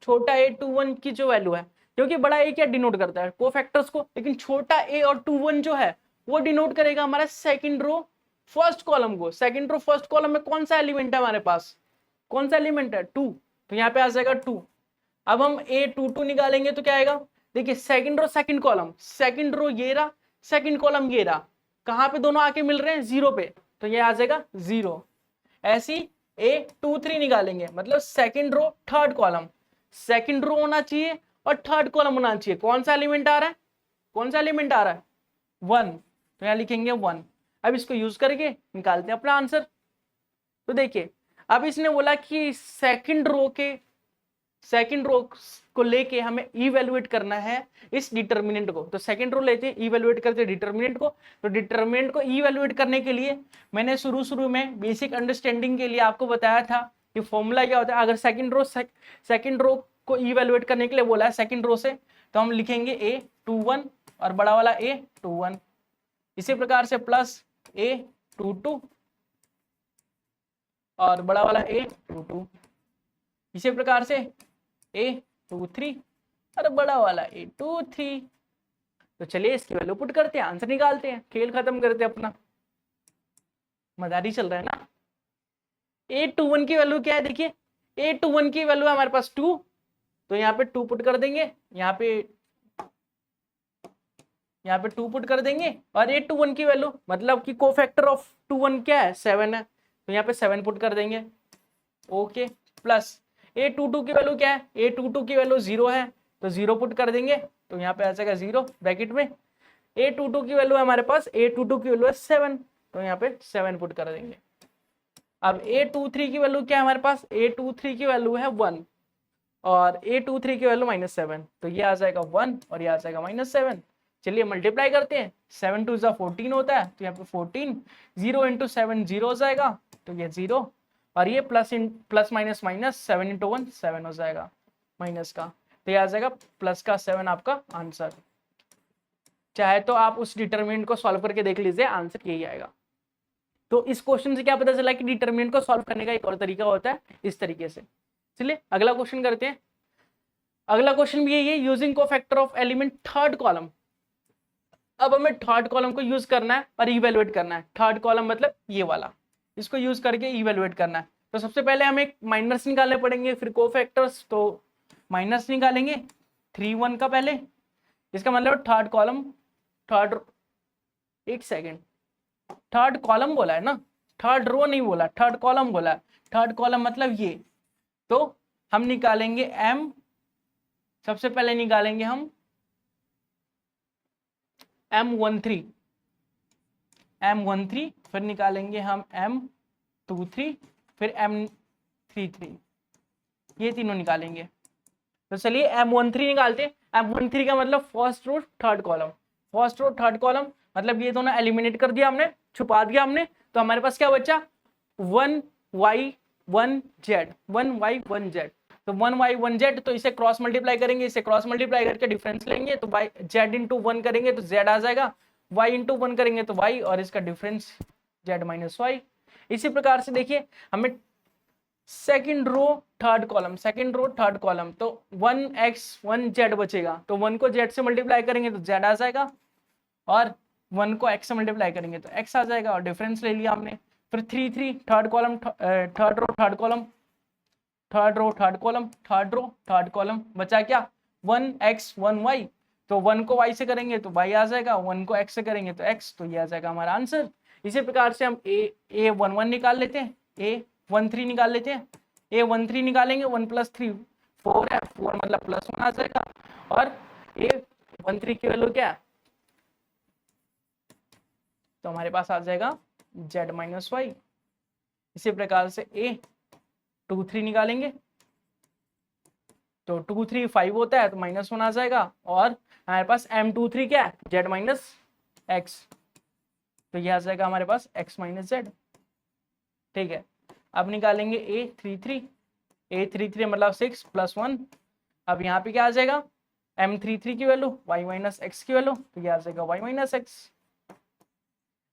छोटा A21 की जो वैल्यू है, क्योंकि बड़ा A क्या डिनोट करता है, कोफैक्टर्स को, लेकिन छोटा A और 21 जो है वो डिनोट करेगा हमारा सेकंड रो फर्स्ट कॉलम को। सेकंड रो फर्स्ट कॉलम में कौन सा एलिमेंट है हमारे पास, कौन सा एलिमेंट है, 2, तो यहाँ पे आ जाएगा 2। अब हम A22 निकालेंगे तो क्या आएगा, देखिए second row second column, second row ये रहा, सेकंड कॉलम ये रहा, कहाँ पे दोनों आके मिल रहे हैं, 0 पे, तो ये आ जाएगा 0। ऐसी A23 निकालेंगे, मतलब second row third column, second row होना चाहिए और थर्ड कॉलम होना चाहिए, कौन सा एलिमेंट आ रहा है, कौन सा एलिमेंट आ रहा है, 1, तो यहाँ लिखेंगे 1। अब इसको यूज करके निकालते हैं अपना आंसर। तो देखिए अब इसने बोला कि सेकंड रो को लेके हमें इवेल्युएट करना है इस डिटर्मिनेंट को, तो सेकंड रो लेते हैं, इवेल्युएट करते हैं डिटर्मिनेंट को। तो डिटर्मिनेंट को इवेल्युएट करने के लिए मैंने शुरू में बेसिक अंडरस्टैंडिंग के लिए आपको बताया था कि फॉर्मूला क्या होता है। अगर सेकंड रो को इवेल्युएट करने के लिए बोला है सेकंड रो से, तो हम लिखेंगे A21 और बड़ा वाला A21, इसी प्रकार से प्लस A22 और बड़ा वाला A22, इसी प्रकार से A23 और बड़ा वाला A23। तो चलिए इसकी वैल्यू पुट करते हैं, आंसर निकालते हैं, खेल खत्म करते हैं अपना, मजारी चल रहा है ना। A21 की वैल्यू क्या है, देखिए A21 की वैल्यू है हमारे पास 2, तो यहाँ पे 2 पुट कर देंगे, यहाँ पे 2 पुट कर देंगे, और A21 की वैल्यू मतलब कि कोफैक्टर ऑफ 21 क्या है, 7 है, तो यहाँ पे 7 पुट कर देंगे। ओके, प्लस A22 की वैल्यू क्या है, A22 की वैल्यू 0 है, तो 0 पुट कर देंगे, तो यहाँ पे आ जाएगा 0 ब्रैकेट में। A22 की वैल्यू है हमारे पास, A22 की वैल्यू है 7, तो यहाँ पे 7 पुट कर देंगे। अब A23 की वैल्यू क्या है हमारे पास, A23 की वैल्यू है 1 और A23 की वैल्यू -7, तो ये आ जाएगा 1 और ये आ जाएगा -7। चलिए मल्टीप्लाई करते हैं, 7 2 जा 14 होता है, तो यहाँ पे 14, 0 × 7 0 हो जाएगा, तो ये 0, और ये प्लस माइनस माइनस 7 × 1 7 हो जाएगा माइनस का, तो ये आ जाएगा प्लस का 7 आपका आंसर। चाहे तो आप उस डिटरमिनेंट को सॉल्व करके देख लीजिए, आंसर यही आएगा। तो इस क्वेश्चन से क्या पता चला कि डिटरमिनेंट को सॉल्व करने का एक और तरीका होता है, इस तरीके से। चलिए अगला क्वेश्चन करते हैं। अगला क्वेश्चन भी यही है, using cofactor of element third column. अब हमें थर्ड कॉलम को यूज करना है और इवेलुएट करना है। थर्ड कॉलम मतलब ये वाला, इसको यूज करके इवेलुएट करना है। तो सबसे पहले हमें माइनस निकालने पड़ेंगे, फिर कोफैक्टर्स, तो माइनस निकालेंगे 3 1 का पहले, इसका मतलब थर्ड कॉलम, एक सेकेंड, थर्ड कॉलम बोला है ना, थर्ड रो नहीं बोला, थर्ड कॉलम बोला है। थर्ड कॉलम मतलब ये, तो हम निकालेंगे m, सबसे पहले निकालेंगे हम M13, फिर निकालेंगे हम M23, फिर M33, ये तीनों निकालेंगे। तो चलिए M13 निकालते हैं। M13 का मतलब first row third column, first row third column मतलब ये दोनों एलिमिनेट कर दिया हमने, छुपा दिया हमने, तो हमारे पास क्या बचा, 1y 1z, 1y 1z, तो 1y 1z, तो इसे क्रॉस मल्टीप्लाई करेंगे, इसे क्रॉस मल्टीप्लाई करके डिफरेंस लेंगे, तो y z × 1 करेंगे तो z आ जाएगा, y × 1 करेंगे तो y, और इसका डिफरेंस z - y। इसी प्रकार से देखिए हमें सेकंड रो थर्ड कॉलम, तो 1x 1z बचेगा, तो 1 को z से मल्टीप्लाई करेंगे तो z आ जाएगा, और 1 को x से मल्टीप्लाई करेंगे तो x आ जाएगा, और डिफरेंस ले लिया हमने। फिर 3 3 थर्ड कॉलम बचा क्या, 1x 1y, तो 1 को y से करेंगे तो y आ जाएगा, 1 को x से करेंगे तो x, तो ये आ जाएगा हमारा आंसर। इसी प्रकार से हम A11 निकाल लेते हैं, A13 निकाल लेते हैं। A13 निकालेंगे, 1 + 3 4 है, 4 मतलब +1 आ जाएगा, और A13 की वैल्यू क्या है, तो हमारे पास आ जाएगा z - y। इसी प्रकार से A23 निकालेंगे, तो 2 3 5 होता है, तो -1 आ जाएगा, और हमारे पास M23 क्या है, z - x, तो यह आ जाएगा हमारे पास x - z। ठीक है, अब निकालेंगे A33 मतलब 6 + 1, अब यहाँ पे क्या आ जाएगा, M33 की वैल्यू y - x की वैल्यू, तो यह आ जाएगा y - x।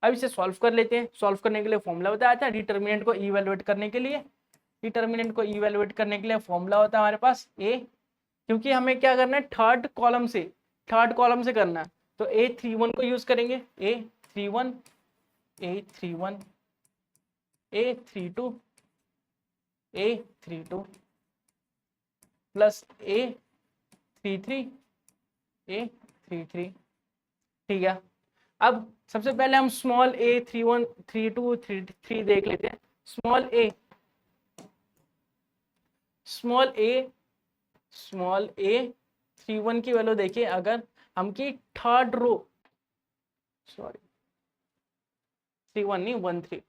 अब इसे सॉल्व कर लेते हैं। सॉल्व करने के लिए फॉर्मूला बताया था डिटरमिनेंट को इवैल्यूएट करने के लिए। डिटरमिनेंट को इवैल्यूएट करने के लिए फॉर्मूला होता है हमारे पास a, क्योंकि हमें क्या करना है, थर्ड कॉलम से करना है, तो A31 को यूज करेंगे, A31 A32 A32 plus A33 A33। ठीक है, अब सबसे पहले हम स्मॉल a31 32 33 देख लेते हैं। स्मॉल a 31 की वैल्यू देखिए, अगर हम की थर्ड रो, सॉरी 31 नहीं 13,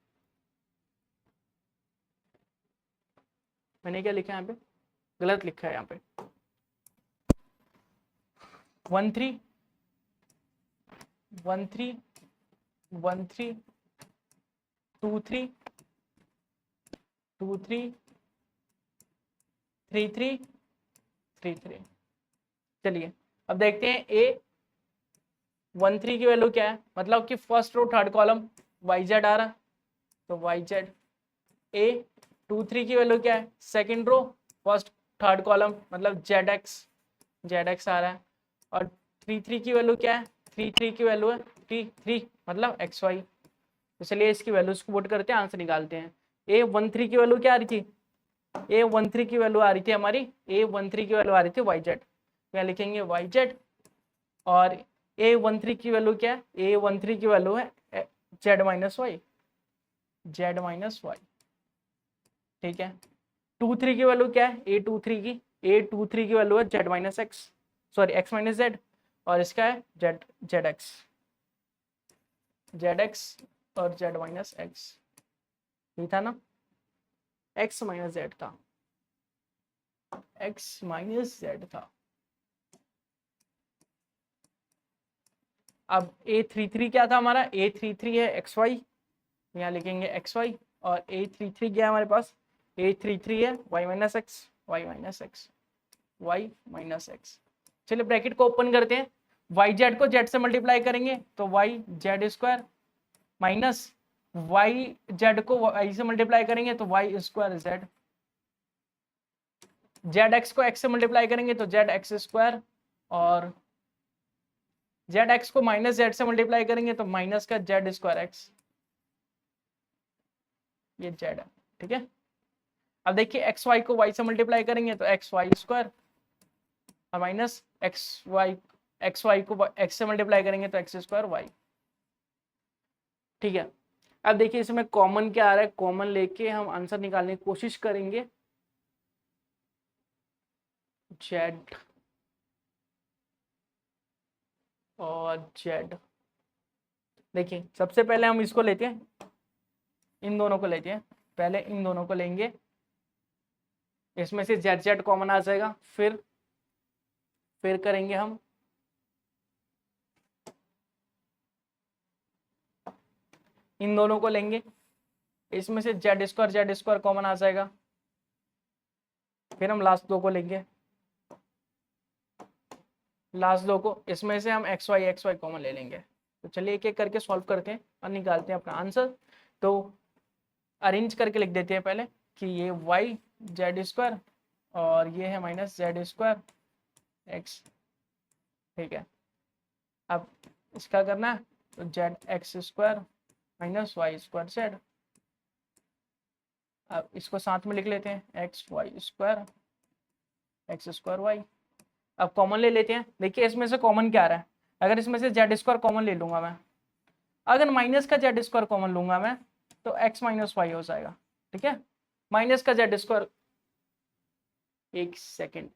मैंने क्या लिखा है यहाँ पे, गलत लिखा है यहाँ पे, 13 13 13 23 23 33 33। चलिए अब देखते हैं A13 की वैल्यू क्या है, मतलब कि first row third column yz आ रहा, तो yz। A23 की वैल्यू क्या है, second row first third column मतलब zx आ रहा है, और 33 की वैल्यू क्या है, 3 की वैल्यू है, 3 मतलब एक्स वाई। तो चलिए इसकी वैल्यूज को पुट करते हैं, आंसर निकालते हैं। A13 की वैल्यू क्या आ रही थी? A13 की वैल्यू आ रही थी हमारी, A13 की वैल्यू आ रही थी वाई जेड। क्या लिखेंगे? Y z. और A13 की वैल्यू क्या है? A13 की वैल्यू है z minus y, z minus y. ठीक है। 23 की वैल्यू क्या है? A23 की वैल्यू है z minus x, sorry x minus Z. और इसका है Z, Z x, Z x और जेड माइनस एक्स। ये था ना, एक्स माइनस जेड था, एक्स माइनस जेड था। अब A33 क्या था हमारा? A33 है एक्स वाई, यहाँ लिखेंगे एक्स वाई। और A33 क्या है हमारे पास? A33 है Y minus x, Y minus x, Y minus x. चलिए ब्रैकेट को ओपन करते हैं, वाई जेड को जेड से मल्टीप्लाई करेंगे तो Y Z square, minus y Z को वाई से मल्टीप्लाई करेंगे तो Y square Z, Z x को एक्स से मल्टीप्लाई करेंगे तो जेड एक्स स्क्वायर, और जेड एक्स को माइनस जेड से मल्टीप्लाई करेंगे तो माइनस का जेड स्क्वायर एक्स, ये जेड है। ठीक है। अब देखिए एक्स वाई को वाई से मल्टीप्लाई करेंगे तो एक्स वाई स्क्वायर, और माइनस एक्स वाई को एक्स से मल्टीप्लाई करेंगे तो एक्स स्क्वायर वाई। ठीक है। अब देखिए इसमें कॉमन क्या आ रहा है, कॉमन लेके हम आंसर निकालने की कोशिश करेंगे। जेड और जेड, देखिए सबसे पहले हम इसको लेते हैं, इन दोनों को लेते हैं, पहले इन दोनों को लेंगे, इसमें से जेड जेड कॉमन आ जाएगा। फिर करेंगे हम इन दोनों को लेंगे, इसमें से जेड स्क्वायर कॉमन आ जाएगा। फिर हम लास्ट दो को लेंगे, लास्ट दो को, इसमें से हम एक्स वाई कॉमन ले लेंगे। तो चलिए एक एक करके सॉल्व करते हैं और निकालते हैं अपना आंसर। तो अरेंज करके लिख देते हैं पहले कि ये वाई जेड स्क्वायर और ये है माइनस जेड स्क्वायर एक्स। ठीक है। अब इसका करना है तो z x square minus y square z. अब इसको साथ में लिख लेते हैं, एक्स स्क्वायर वाई। अब कॉमन ले लेते हैं, देखिए इसमें से कॉमन क्या आ रहा है? अगर इसमें से जेड स्क्वायर कॉमन ले लूंगा मैं, अगर माइनस का जेड स्क्वायर कॉमन लूंगा मैं तो एक्स माइनस वाई हो जाएगा। ठीक है। माइनस का जेड स्क्वायर, एक सेकेंड,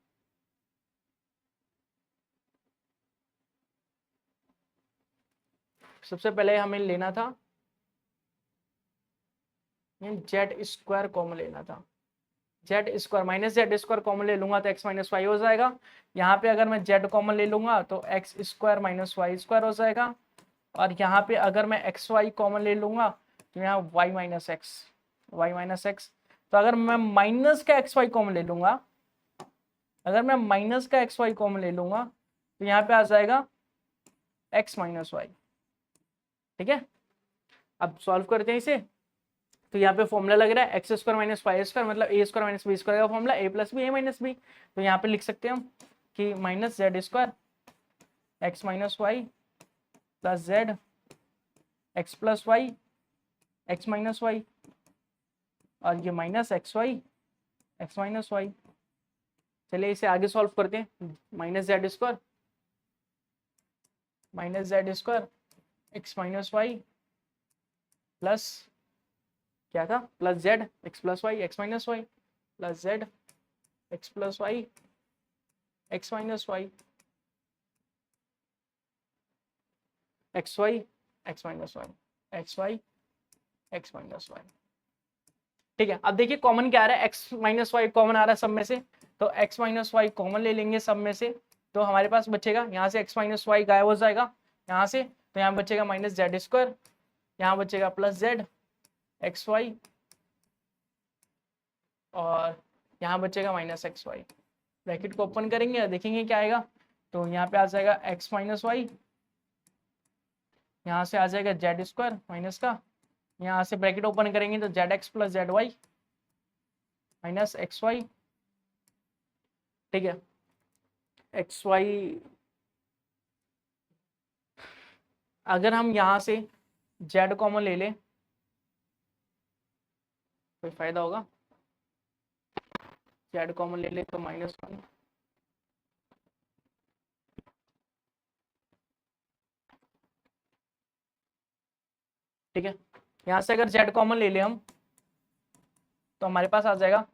सबसे पहले हमें लेना था जेड स्क्वायर कॉमन लेना था, Z square minus z square common ले लूंगा तो एक्स माइनस वाई हो जाएगा। यहाँ पे अगर मैं जेड कॉमन ले लूंगा तो x square minus y square हो जाएगा। और यहाँ पे अगर मैं एक्स वाई कॉमन ले लूंगा तो यहाँ वाई माइनस एक्स। तो अगर मैं माइनस का एक्स वाई कॉमन ले लूंगा, अगर मैं माइनस का एक्स वाई कॉमन ले लूंगा तो यहाँ पे आ जाएगा एक्स माइनस वाई। ठीक है। अब सॉल्व करते हैं इसे। तो यहाँ पे फॉर्मूला लग रहा है x square minus y square, मतलब a square minus b square का formula, a plus b a minus b. तो यहाँ पे लिख सकते हैं हम कि minus z square x minus y plus z x plus y x minus y, और ये minus x y x minus y. चलिए इसे आगे सॉल्व करते हैं, minus z square x minus y plus क्या था, plus z x plus y x minus y, plus z x plus y x minus y, x y x minus y, x y x minus y. ठीक है। अब देखिए common क्या आ रहा है, एक्स माइनस वाई कॉमन आ रहा है सब में से, तो एक्स माइनस वाई कॉमन ले लेंगे सब में से। तो हमारे पास बचेगा, यहाँ से एक्स माइनस वाई गायब हो जाएगा यहाँ से, तो यहाँ बचेगा माइनस जेड स्क्वायर, यहाँ बचेगा प्लस जेड एक्स वाई, और यहाँ बचेगा माइनस एक्स वाई। ब्रैकेट को ओपन करेंगे और देखेंगे क्या आएगा। तो यहाँ पे आ जाएगा एक्स माइनस वाई, यहाँ से आ जाएगा जेड स्क्वायर माइनस का, यहाँ से ब्रैकेट ओपन करेंगे तो z x plus z y minus x y. ठीक है। एक्स वाई अगर हम यहाँ से z कॉमन ले लें कोई फायदा होगा, z कॉमन ले ले तो -1, ठीक है। यहाँ से अगर z कॉमन ले ले हम तो हमारे पास आ जाएगा,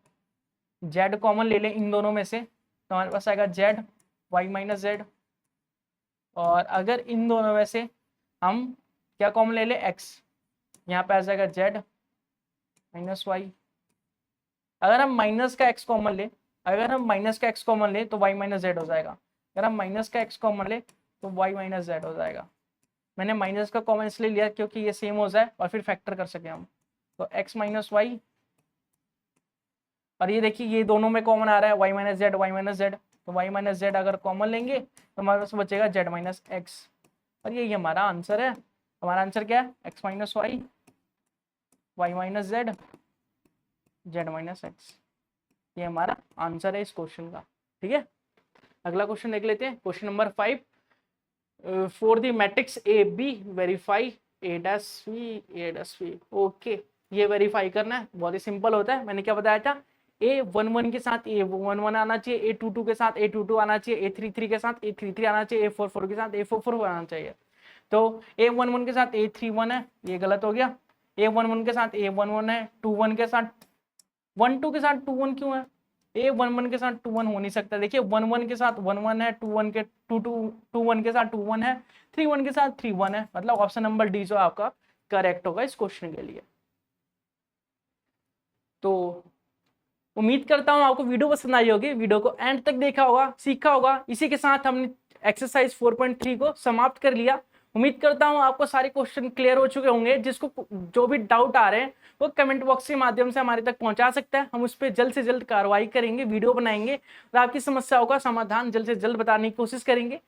z कॉमन ले लें इन दोनों में से तो हमारे पास आएगा z y माइनस जेड, और अगर इन दोनों में से हम क्या कॉमन ले लें x, यहाँ पे आ जाएगा z माइनस वाई। अगर हम माइनस का x कॉमन ले, अगर हम माइनस का x कॉमन ले तो y माइनस जेड हो जाएगा, अगर हम माइनस का x कॉमन ले तो y माइनस जेड हो जाएगा। मैंने माइनस का कॉमन इसलिए लिया क्योंकि ये सेम हो जाए और फिर फैक्टर कर सके हम, तो x माइनस वाई, और ये देखिए ये दोनों में कॉमन आ रहा है y minus z y minus z, तो y माइनस जेड अगर कॉमन लेंगे तो हमारे पास बचेगा z माइनस एक्स, और यही हमारा आंसर है। हमारा आंसर क्या है, x minus y y minus z z minus x, ये हमारा आंसर है इस क्वेश्चन का, ठीक है। अगला क्वेश्चन देख लेते हैं, question number 5, for the matrix A B verify A dash V. Okay, ये वेरीफाई करना है, बहुत ही सिंपल होता है। मैंने क्या बताया था, A11 के साथ A11 आना चाहिए, A22 के साथ A22 आना चाहिए, A33 के साथ A33 आना चाहिए, A44 के साथ A44 आना चाहिए। तो A11 के साथ A31 है, ये गलत हो गया। A11 के साथ A11 है, 21 के साथ 12 के साथ 21 क्यों है, A11 के साथ 21 हो नहीं सकता। देखिए 11 के साथ 11 है, 21 के 21 के साथ 21 है, 31 के साथ 31 है, मतलब ऑप्शन नंबर डी जो आपका करेक्ट होगा इस क्वेश्चन के लिए। तो उम्मीद करता हूं आपको वीडियो पसंद आई होगी, वीडियो को एंड तक देखा होगा, सीखा होगा। इसी के साथ हमने एक्सरसाइज 4.3 को समाप्त कर लिया। उम्मीद करता हूं आपको सारे क्वेश्चन क्लियर हो चुके होंगे। जिसको जो भी डाउट आ रहे हैं वो कमेंट बॉक्स के माध्यम से हमारे तक पहुंचा सकता है, हम उस पर जल्द से जल्द कार्रवाई करेंगे, वीडियो बनाएंगे और आपकी समस्याओं का समाधान जल्द से जल्द बताने की कोशिश करेंगे।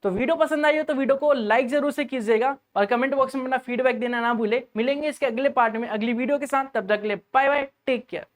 तो वीडियो पसंद आई हो तो वीडियो को लाइक जरूर से कीजिएगा और कमेंट बॉक्स में अपना फीडबैक देना ना भूले। मिलेंगे इसके अगले पार्ट में अगली वीडियो के साथ, तब तक के लिए बाय बाय, टेक केयर।